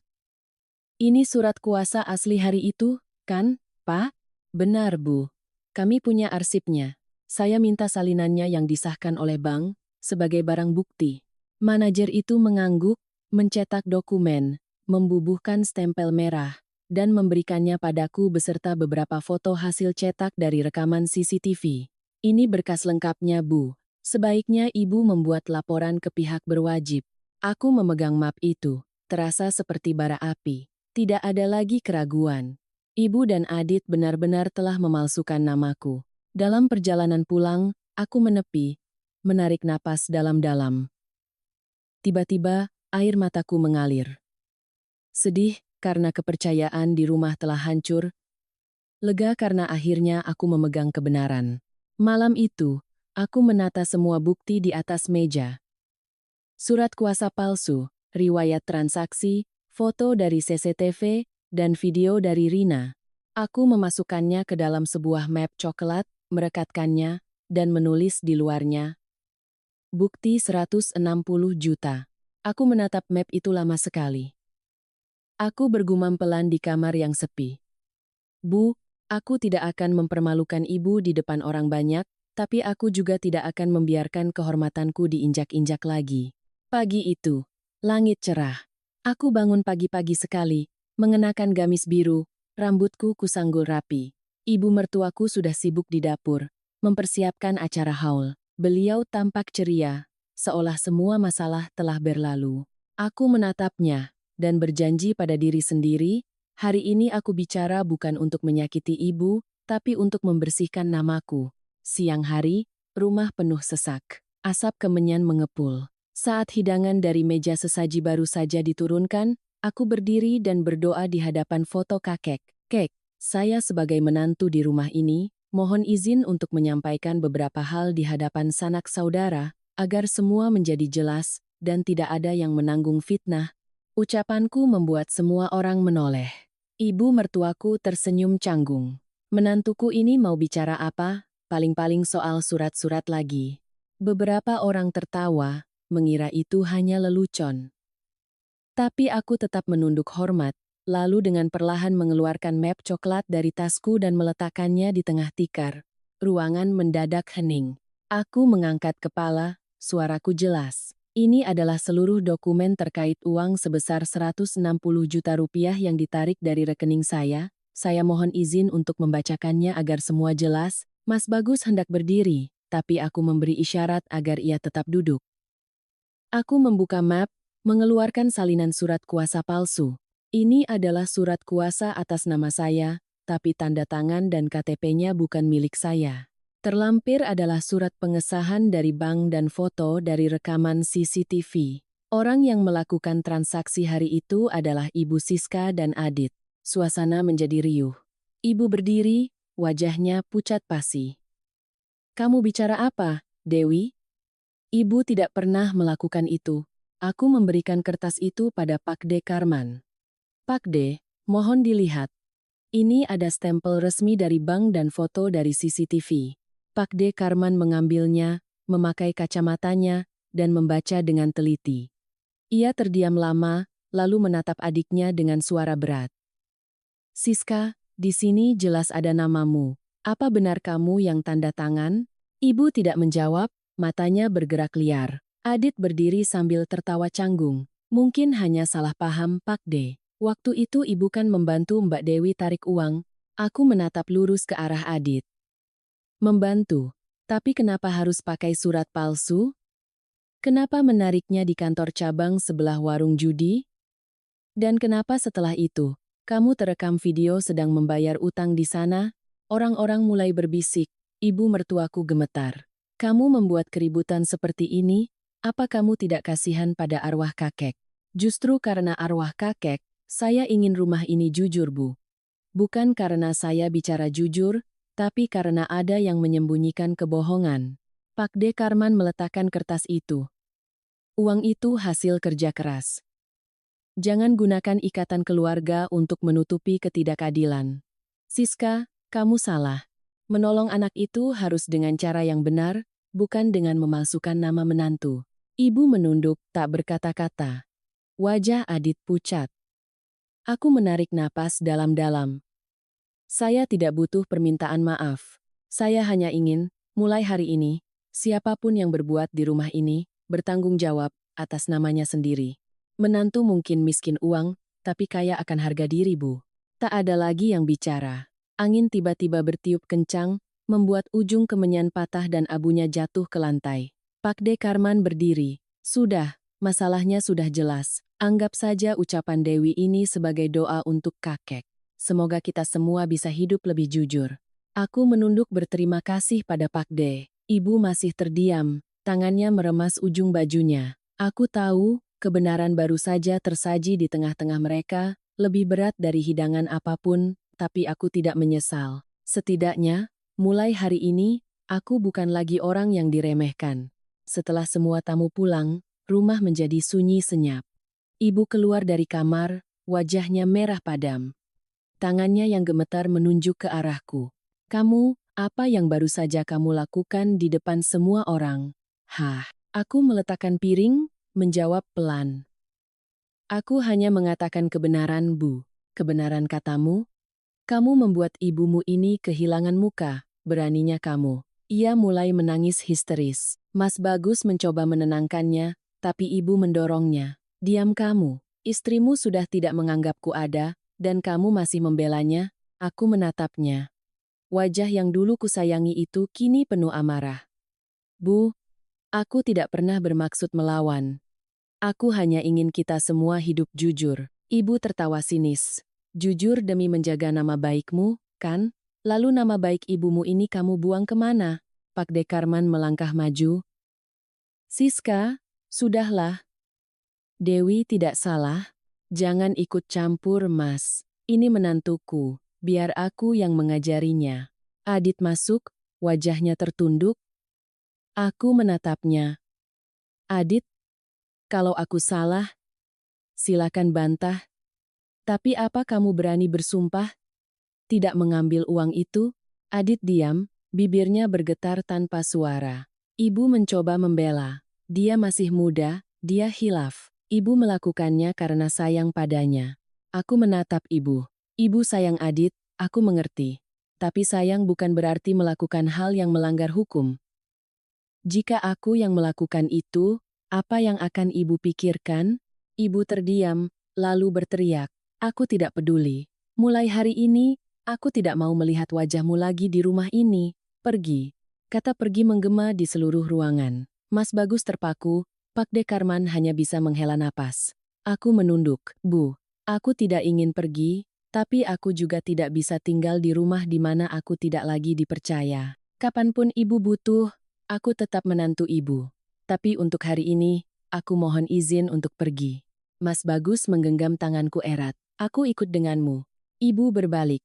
[SPEAKER 1] Ini surat kuasa asli hari itu, kan, Pak? Benar, Bu. Kami punya arsipnya. Saya minta salinannya yang disahkan oleh bank, sebagai barang bukti. Manajer itu mengangguk, mencetak dokumen, membubuhkan stempel merah, dan memberikannya padaku beserta beberapa foto hasil cetak dari rekaman CCTV. Ini berkas lengkapnya, Bu. Sebaiknya Ibu membuat laporan ke pihak berwajib. Aku memegang map itu, terasa seperti bara api. Tidak ada lagi keraguan. Ibu dan Adit benar-benar telah memalsukan namaku. Dalam perjalanan pulang, aku menepi, menarik napas dalam-dalam. Tiba-tiba, air mataku mengalir. Sedih karena kepercayaan di rumah telah hancur, lega karena akhirnya aku memegang kebenaran. Malam itu, aku menata semua bukti di atas meja. Surat kuasa palsu, riwayat transaksi, foto dari CCTV, dan video dari Rina. Aku memasukkannya ke dalam sebuah map coklat, merekatkannya, dan menulis di luarnya. Bukti 160 juta. Aku menatap map itu lama sekali. Aku bergumam pelan di kamar yang sepi. Bu, aku tidak akan mempermalukan Ibu di depan orang banyak, tapi aku juga tidak akan membiarkan kehormatanku diinjak-injak lagi. Pagi itu, langit cerah. Aku bangun pagi-pagi sekali, mengenakan gamis biru, rambutku kusanggul rapi. Ibu mertuaku sudah sibuk di dapur, mempersiapkan acara haul. Beliau tampak ceria, seolah semua masalah telah berlalu. Aku menatapnya, dan berjanji pada diri sendiri, hari ini aku bicara bukan untuk menyakiti Ibu, tapi untuk membersihkan namaku. Siang hari, rumah penuh sesak. Asap kemenyan mengepul. Saat hidangan dari meja sesaji baru saja diturunkan, aku berdiri dan berdoa di hadapan foto kakek. Kek, saya sebagai menantu di rumah ini, mohon izin untuk menyampaikan beberapa hal di hadapan sanak saudara, agar semua menjadi jelas, dan tidak ada yang menanggung fitnah. Ucapanku membuat semua orang menoleh. Ibu mertuaku tersenyum canggung. Menantuku ini mau bicara apa? Paling-paling soal surat-surat lagi. Beberapa orang tertawa, mengira itu hanya lelucon. Tapi aku tetap menunduk hormat, lalu dengan perlahan mengeluarkan map coklat dari tasku dan meletakkannya di tengah tikar. Ruangan mendadak hening. Aku mengangkat kepala, suaraku jelas. Ini adalah seluruh dokumen terkait uang sebesar 160 juta rupiah yang ditarik dari rekening saya. Saya mohon izin untuk membacakannya agar semua jelas. Mas Bagus hendak berdiri, tapi aku memberi isyarat agar ia tetap duduk. Aku membuka map, mengeluarkan salinan surat kuasa palsu. Ini adalah surat kuasa atas nama saya, tapi tanda tangan dan KTP-nya bukan milik saya. Terlampir adalah surat pengesahan dari bank dan foto dari rekaman CCTV. Orang yang melakukan transaksi hari itu adalah Ibu Siska dan Adit. Suasana menjadi riuh. Ibu berdiri, wajahnya pucat pasi. Kamu bicara apa, Dewi? Ibu tidak pernah melakukan itu. Aku memberikan kertas itu pada Pak D. Karman. Pak D, mohon dilihat. Ini ada stempel resmi dari bank dan foto dari CCTV. Pak D. Karman mengambilnya, memakai kacamatanya, dan membaca dengan teliti. Ia terdiam lama, lalu menatap adiknya dengan suara berat. Siska, di sini jelas ada namamu. Apa benar kamu yang tanda tangan? Ibu tidak menjawab, matanya bergerak liar. Adit berdiri sambil tertawa canggung. Mungkin hanya salah paham Pak D. Waktu itu ibu kan membantu Mbak Dewi tarik uang. Aku menatap lurus ke arah Adit. Membantu? Tapi kenapa harus pakai surat palsu? Kenapa menariknya di kantor cabang sebelah warung judi? Dan kenapa setelah itu, kamu terekam video sedang membayar utang di sana? Orang-orang mulai berbisik, ibu mertuaku gemetar. Kamu membuat keributan seperti ini, apa kamu tidak kasihan pada arwah kakek? Justru karena arwah kakek, saya ingin rumah ini jujur, Bu. Bukan karena saya bicara jujur, tapi karena ada yang menyembunyikan kebohongan. Pak D. Karman meletakkan kertas itu. Uang itu hasil kerja keras. Jangan gunakan ikatan keluarga untuk menutupi ketidakadilan. Siska, kamu salah. Menolong anak itu harus dengan cara yang benar, bukan dengan memalsukan nama menantu. Ibu menunduk, tak berkata-kata. Wajah Adit pucat. Aku menarik napas dalam-dalam. Saya tidak butuh permintaan maaf. Saya hanya ingin, mulai hari ini, siapapun yang berbuat di rumah ini, bertanggung jawab atas namanya sendiri. Menantu mungkin miskin uang, tapi kaya akan harga diri, Bu. Tak ada lagi yang bicara. Angin tiba-tiba bertiup kencang, membuat ujung kemenyan patah dan abunya jatuh ke lantai. Pak D. Karman berdiri. Sudah, masalahnya sudah jelas. Anggap saja ucapan Dewi ini sebagai doa untuk kakek. Semoga kita semua bisa hidup lebih jujur. Aku menunduk berterima kasih pada Pak D. Ibu masih terdiam, tangannya meremas ujung bajunya. Aku tahu, kebenaran baru saja tersaji di tengah-tengah mereka, lebih berat dari hidangan apapun, tapi aku tidak menyesal. Setidaknya, mulai hari ini, aku bukan lagi orang yang diremehkan. Setelah semua tamu pulang, rumah menjadi sunyi senyap. Ibu keluar dari kamar, wajahnya merah padam. Tangannya yang gemetar menunjuk ke arahku. Kamu, apa yang baru saja kamu lakukan di depan semua orang? Hah, aku meletakkan piring, menjawab pelan. Aku hanya mengatakan kebenaran, Bu. Kebenaran katamu? Kamu membuat ibumu ini kehilangan muka, beraninya kamu. Ia mulai menangis histeris. Mas Bagus mencoba menenangkannya, tapi ibu mendorongnya. Diam kamu, istrimu sudah tidak menganggapku ada, dan kamu masih membelanya. Aku menatapnya. Wajah yang dulu kusayangi itu kini penuh amarah. Bu, aku tidak pernah bermaksud melawan. Aku hanya ingin kita semua hidup jujur. Ibu tertawa sinis. Jujur demi menjaga nama baikmu, kan? Lalu nama baik ibumu ini kamu buang kemana? Pak D. Karman melangkah maju. Siska, sudahlah. Dewi tidak salah. Jangan ikut campur, Mas. Ini menantuku. Biar aku yang mengajarinya. Adit masuk, wajahnya tertunduk. Aku menatapnya. Adit, kalau aku salah, silakan bantah. Tapi apa kamu berani bersumpah? Tidak mengambil uang itu? Adit diam, bibirnya bergetar tanpa suara. Ibu mencoba membela. Dia masih muda, dia hilaf. Ibu melakukannya karena sayang padanya. Aku menatap ibu. Ibu sayang Adit, aku mengerti. Tapi sayang bukan berarti melakukan hal yang melanggar hukum. Jika aku yang melakukan itu, apa yang akan ibu pikirkan? Ibu terdiam, lalu berteriak. Aku tidak peduli. Mulai hari ini, aku tidak mau melihat wajahmu lagi di rumah ini. Pergi. Kata pergi menggema di seluruh ruangan. Mas Bagus terpaku, Pak D. Karman hanya bisa menghela napas. Aku menunduk. Bu, aku tidak ingin pergi, tapi aku juga tidak bisa tinggal di rumah di mana aku tidak lagi dipercaya. Kapanpun ibu butuh, aku tetap menantu ibu. Tapi untuk hari ini, aku mohon izin untuk pergi. Mas Bagus menggenggam tanganku erat. Aku ikut denganmu. Ibu berbalik.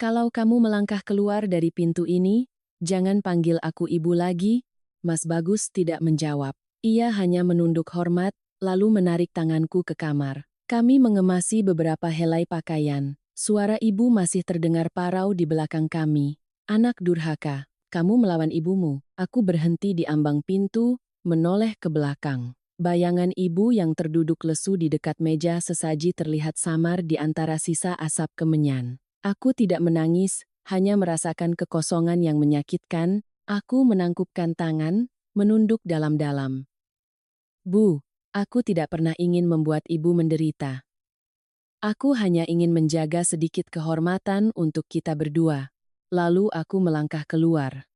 [SPEAKER 1] Kalau kamu melangkah keluar dari pintu ini, jangan panggil aku ibu lagi. Mas Bagus tidak menjawab. Ia hanya menunduk hormat, lalu menarik tanganku ke kamar. Kami mengemasi beberapa helai pakaian. Suara ibu masih terdengar parau di belakang kami. Anak durhaka. Kamu melawan ibumu. Aku berhenti di ambang pintu, menoleh ke belakang. Bayangan ibu yang terduduk lesu di dekat meja sesaji terlihat samar di antara sisa asap kemenyan. Aku tidak menangis, hanya merasakan kekosongan yang menyakitkan. Aku menangkupkan tangan, menunduk dalam-dalam. Bu, aku tidak pernah ingin membuat ibu menderita. Aku hanya ingin menjaga sedikit kehormatan untuk kita berdua. Lalu aku melangkah keluar.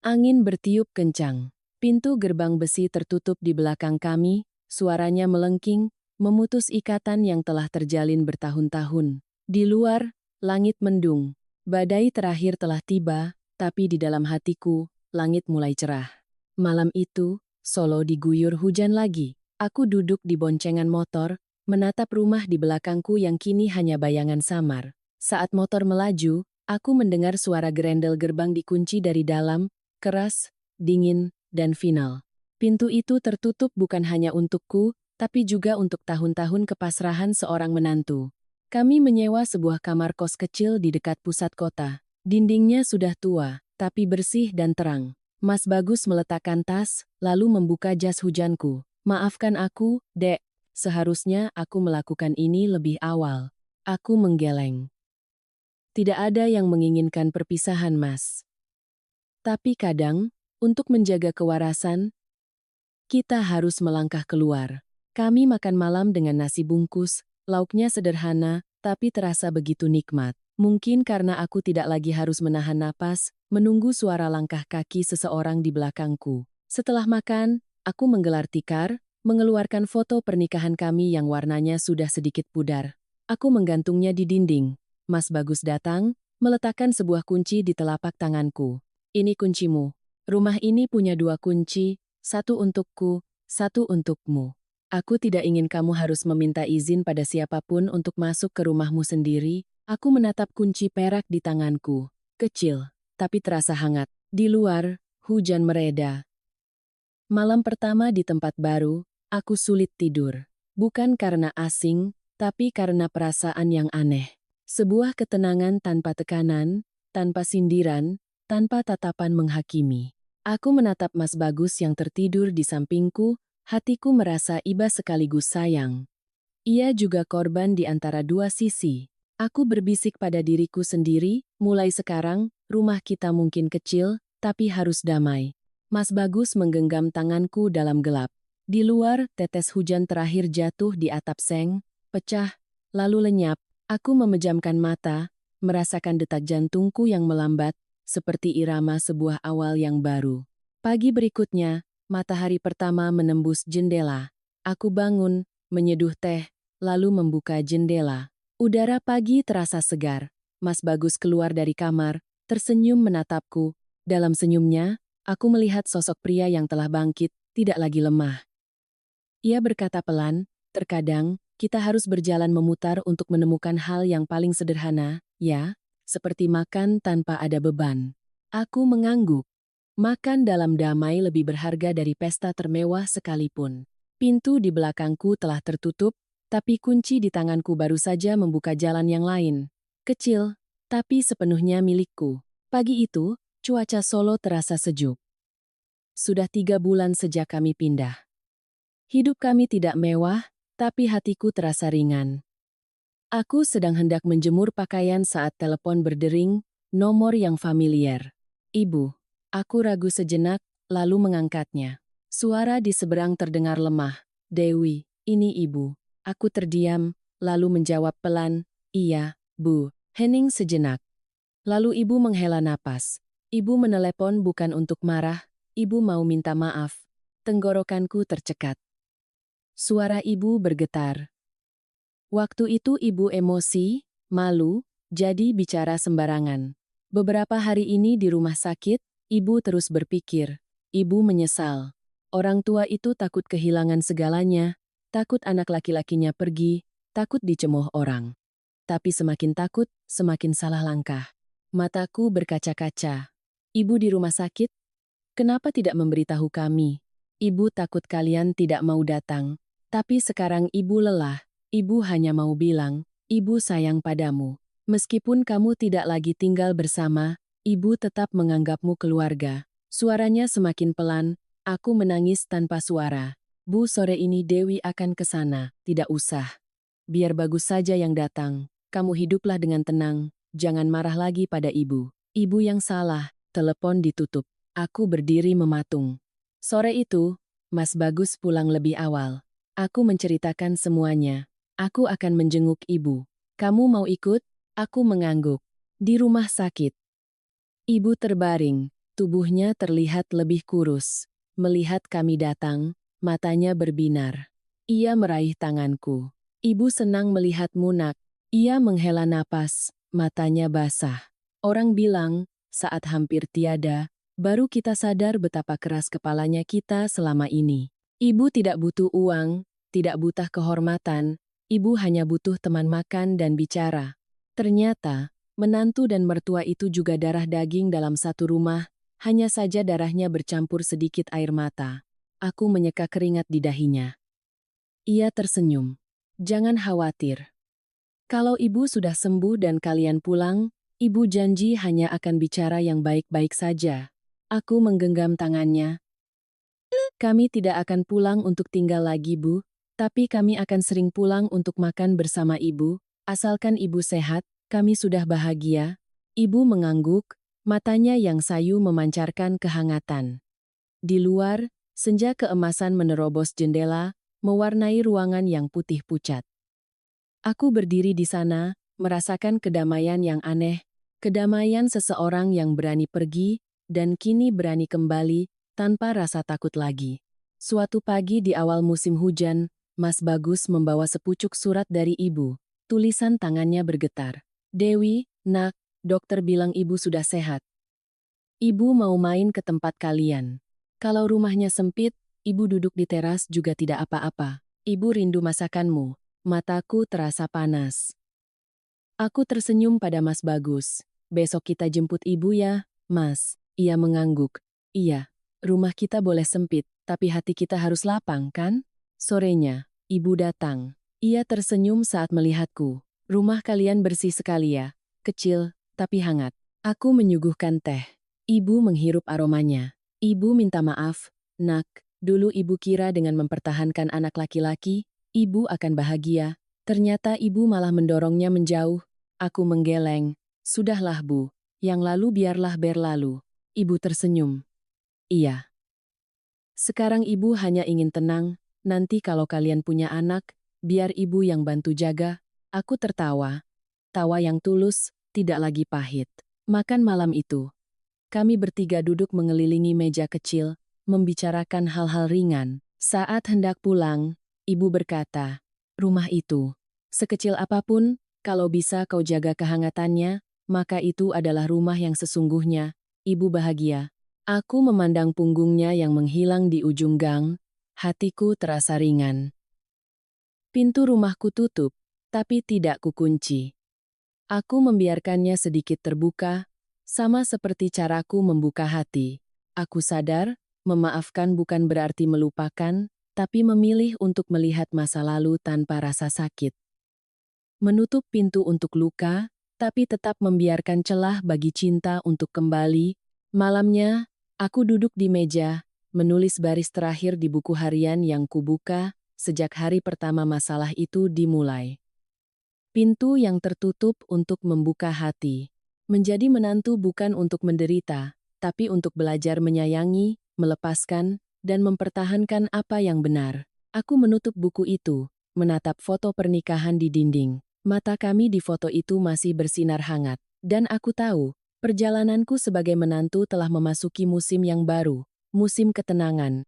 [SPEAKER 1] Angin bertiup kencang. Pintu gerbang besi tertutup di belakang kami, suaranya melengking, memutus ikatan yang telah terjalin bertahun-tahun. Di luar, langit mendung. Badai terakhir telah tiba, tapi di dalam hatiku, langit mulai cerah. Malam itu, Solo diguyur hujan lagi. Aku duduk di boncengan motor, menatap rumah di belakangku yang kini hanya bayangan samar. Saat motor melaju, aku mendengar suara gerendel gerbang dikunci dari dalam, keras, dingin, dan final. Pintu itu tertutup bukan hanya untukku, tapi juga untuk tahun-tahun kepasrahan seorang menantu. Kami menyewa sebuah kamar kos kecil di dekat pusat kota. Dindingnya sudah tua, tapi bersih dan terang. Mas Bagus meletakkan tas, lalu membuka jas hujanku. Maafkan aku, Dek. Seharusnya aku melakukan ini lebih awal. Aku menggeleng. Tidak ada yang menginginkan perpisahan, Mas. Tapi kadang, untuk menjaga kewarasan, kita harus melangkah keluar. Kami makan malam dengan nasi bungkus, lauknya sederhana, tapi terasa begitu nikmat. Mungkin karena aku tidak lagi harus menahan napas, menunggu suara langkah kaki seseorang di belakangku. Setelah makan, aku menggelar tikar, mengeluarkan foto pernikahan kami yang warnanya sudah sedikit pudar. Aku menggantungnya di dinding. Mas Bagus datang, meletakkan sebuah kunci di telapak tanganku. Ini kuncimu. Rumah ini punya 2 kunci, satu untukku, satu untukmu. Aku tidak ingin kamu harus meminta izin pada siapapun untuk masuk ke rumahmu sendiri. Aku menatap kunci perak di tanganku. Kecil, tapi terasa hangat. Di luar, hujan mereda. Malam pertama di tempat baru, aku sulit tidur. Bukan karena asing, tapi karena perasaan yang aneh. Sebuah ketenangan tanpa tekanan, tanpa sindiran, tanpa tatapan menghakimi. Aku menatap Mas Bagus yang tertidur di sampingku, hatiku merasa iba sekaligus sayang. Ia juga korban di antara 2 sisi. Aku berbisik pada diriku sendiri, mulai sekarang, rumah kita mungkin kecil, tapi harus damai. Mas Bagus menggenggam tanganku dalam gelap. Di luar, tetes hujan terakhir jatuh di atap seng, pecah, lalu lenyap. Aku memejamkan mata, merasakan detak jantungku yang melambat, seperti irama sebuah awal yang baru. Pagi berikutnya, matahari pertama menembus jendela. Aku bangun, menyeduh teh, lalu membuka jendela. Udara pagi terasa segar. Mas Bagus keluar dari kamar, tersenyum menatapku. Dalam senyumnya, aku melihat sosok pria yang telah bangkit, tidak lagi lemah. Ia berkata pelan, terkadang, kita harus berjalan memutar untuk menemukan hal yang paling sederhana, ya? Seperti makan tanpa ada beban. Aku mengangguk. Makan dalam damai lebih berharga dari pesta termewah sekalipun. Pintu di belakangku telah tertutup, tapi kunci di tanganku baru saja membuka jalan yang lain. Kecil, tapi sepenuhnya milikku. Pagi itu, cuaca Solo terasa sejuk. Sudah 3 bulan sejak kami pindah. Hidup kami tidak mewah, tapi hatiku terasa ringan. Aku sedang hendak menjemur pakaian saat telepon berdering, nomor yang familiar. Ibu. Aku ragu sejenak, lalu mengangkatnya. Suara di seberang terdengar lemah. Dewi, ini ibu. Aku terdiam, lalu menjawab pelan, iya, Bu. Hening sejenak. Lalu ibu menghela napas. Ibu menelepon bukan untuk marah, ibu mau minta maaf. Tenggorokanku tercekat. Suara ibu bergetar. Waktu itu ibu emosi, malu, jadi bicara sembarangan. Beberapa hari ini di rumah sakit, ibu terus berpikir. Ibu menyesal. Orang tua itu takut kehilangan segalanya, takut anak laki-lakinya pergi, takut dicemooh orang. Tapi semakin takut, semakin salah langkah. Mataku berkaca-kaca. Ibu di rumah sakit? Kenapa tidak memberitahu kami? Ibu takut kalian tidak mau datang. Tapi sekarang ibu lelah. Ibu hanya mau bilang, ibu sayang padamu. Meskipun kamu tidak lagi tinggal bersama, ibu tetap menganggapmu keluarga. Suaranya semakin pelan, aku menangis tanpa suara. Bu, sore ini Dewi akan ke sana. Tidak usah. Biar Bagus saja yang datang. Kamu hiduplah dengan tenang. Jangan marah lagi pada ibu. Ibu yang salah. Telepon ditutup. Aku berdiri mematung. Sore itu, Mas Bagus pulang lebih awal. Aku menceritakan semuanya. Aku akan menjenguk ibu. Kamu mau ikut? Aku mengangguk. Di rumah sakit. Ibu terbaring. Tubuhnya terlihat lebih kurus. Melihat kami datang, matanya berbinar. Ia meraih tanganku. Ibu senang melihatmu, nak. Ia menghela napas, matanya basah. Orang bilang, saat hampir tiada, baru kita sadar betapa keras kepalanya kita selama ini. Ibu tidak butuh uang, tidak butuh kehormatan, ibu hanya butuh teman makan dan bicara. Ternyata, menantu dan mertua itu juga darah daging dalam satu rumah, hanya saja darahnya bercampur sedikit air mata. Aku menyeka keringat di dahinya. Ia tersenyum. Jangan khawatir. Kalau ibu sudah sembuh dan kalian pulang, ibu janji hanya akan bicara yang baik-baik saja. Aku menggenggam tangannya. Kami tidak akan pulang untuk tinggal lagi, Bu, tapi kami akan sering pulang untuk makan bersama ibu, asalkan ibu sehat, kami sudah bahagia. Ibu mengangguk, matanya yang sayu memancarkan kehangatan. Di luar, senja keemasan menerobos jendela, mewarnai ruangan yang putih pucat. Aku berdiri di sana, merasakan kedamaian yang aneh, kedamaian seseorang yang berani pergi, dan kini berani kembali, tanpa rasa takut lagi. Suatu pagi di awal musim hujan, Mas Bagus membawa sepucuk surat dari ibu. Tulisan tangannya bergetar. Dewi, nak, dokter bilang ibu sudah sehat. Ibu mau main ke tempat kalian. Kalau rumahnya sempit, ibu duduk di teras juga tidak apa-apa. Ibu rindu masakanmu. Mataku terasa panas. Aku tersenyum pada Mas Bagus. Besok kita jemput ibu ya, Mas. Ia mengangguk. Iya, rumah kita boleh sempit, tapi hati kita harus lapang, kan? Sorenya, ibu datang. Ia tersenyum saat melihatku. Rumah kalian bersih sekali ya. Kecil, tapi hangat. Aku menyuguhkan teh. Ibu menghirup aromanya. Ibu minta maaf, nak. Dulu ibu kira dengan mempertahankan anak laki-laki, ibu akan bahagia. Ternyata ibu malah mendorongnya menjauh. Aku menggeleng. Sudahlah, Bu. Yang lalu biarlah berlalu. Ibu tersenyum. Iya. Sekarang ibu hanya ingin tenang. Nanti kalau kalian punya anak, biar ibu yang bantu jaga. Aku tertawa. Tawa yang tulus, tidak lagi pahit. Makan malam itu. Kami bertiga duduk mengelilingi meja kecil, membicarakan hal-hal ringan. Saat hendak pulang, ibu berkata, rumah itu, sekecil apapun, kalau bisa kau jaga kehangatannya, maka itu adalah rumah yang sesungguhnya. Ibu bahagia. Aku memandang punggungnya yang menghilang di ujung gang, hatiku terasa ringan. Pintu rumahku tutup, tapi tidak kukunci. Aku membiarkannya sedikit terbuka, sama seperti caraku membuka hati. Aku sadar, memaafkan bukan berarti melupakan, tapi memilih untuk melihat masa lalu tanpa rasa sakit. Menutup pintu untuk luka, tapi tetap membiarkan celah bagi cinta untuk kembali. Malamnya, aku duduk di meja, menulis baris terakhir di buku harian yang kubuka sejak hari pertama masalah itu dimulai. Pintu yang tertutup untuk membuka hati. Menjadi menantu bukan untuk menderita, tapi untuk belajar menyayangi, melepaskan, dan mempertahankan apa yang benar. Aku menutup buku itu, menatap foto pernikahan di dinding. Mata kami di foto itu masih bersinar hangat. Dan aku tahu, perjalananku sebagai menantu telah memasuki musim yang baru, musim ketenangan.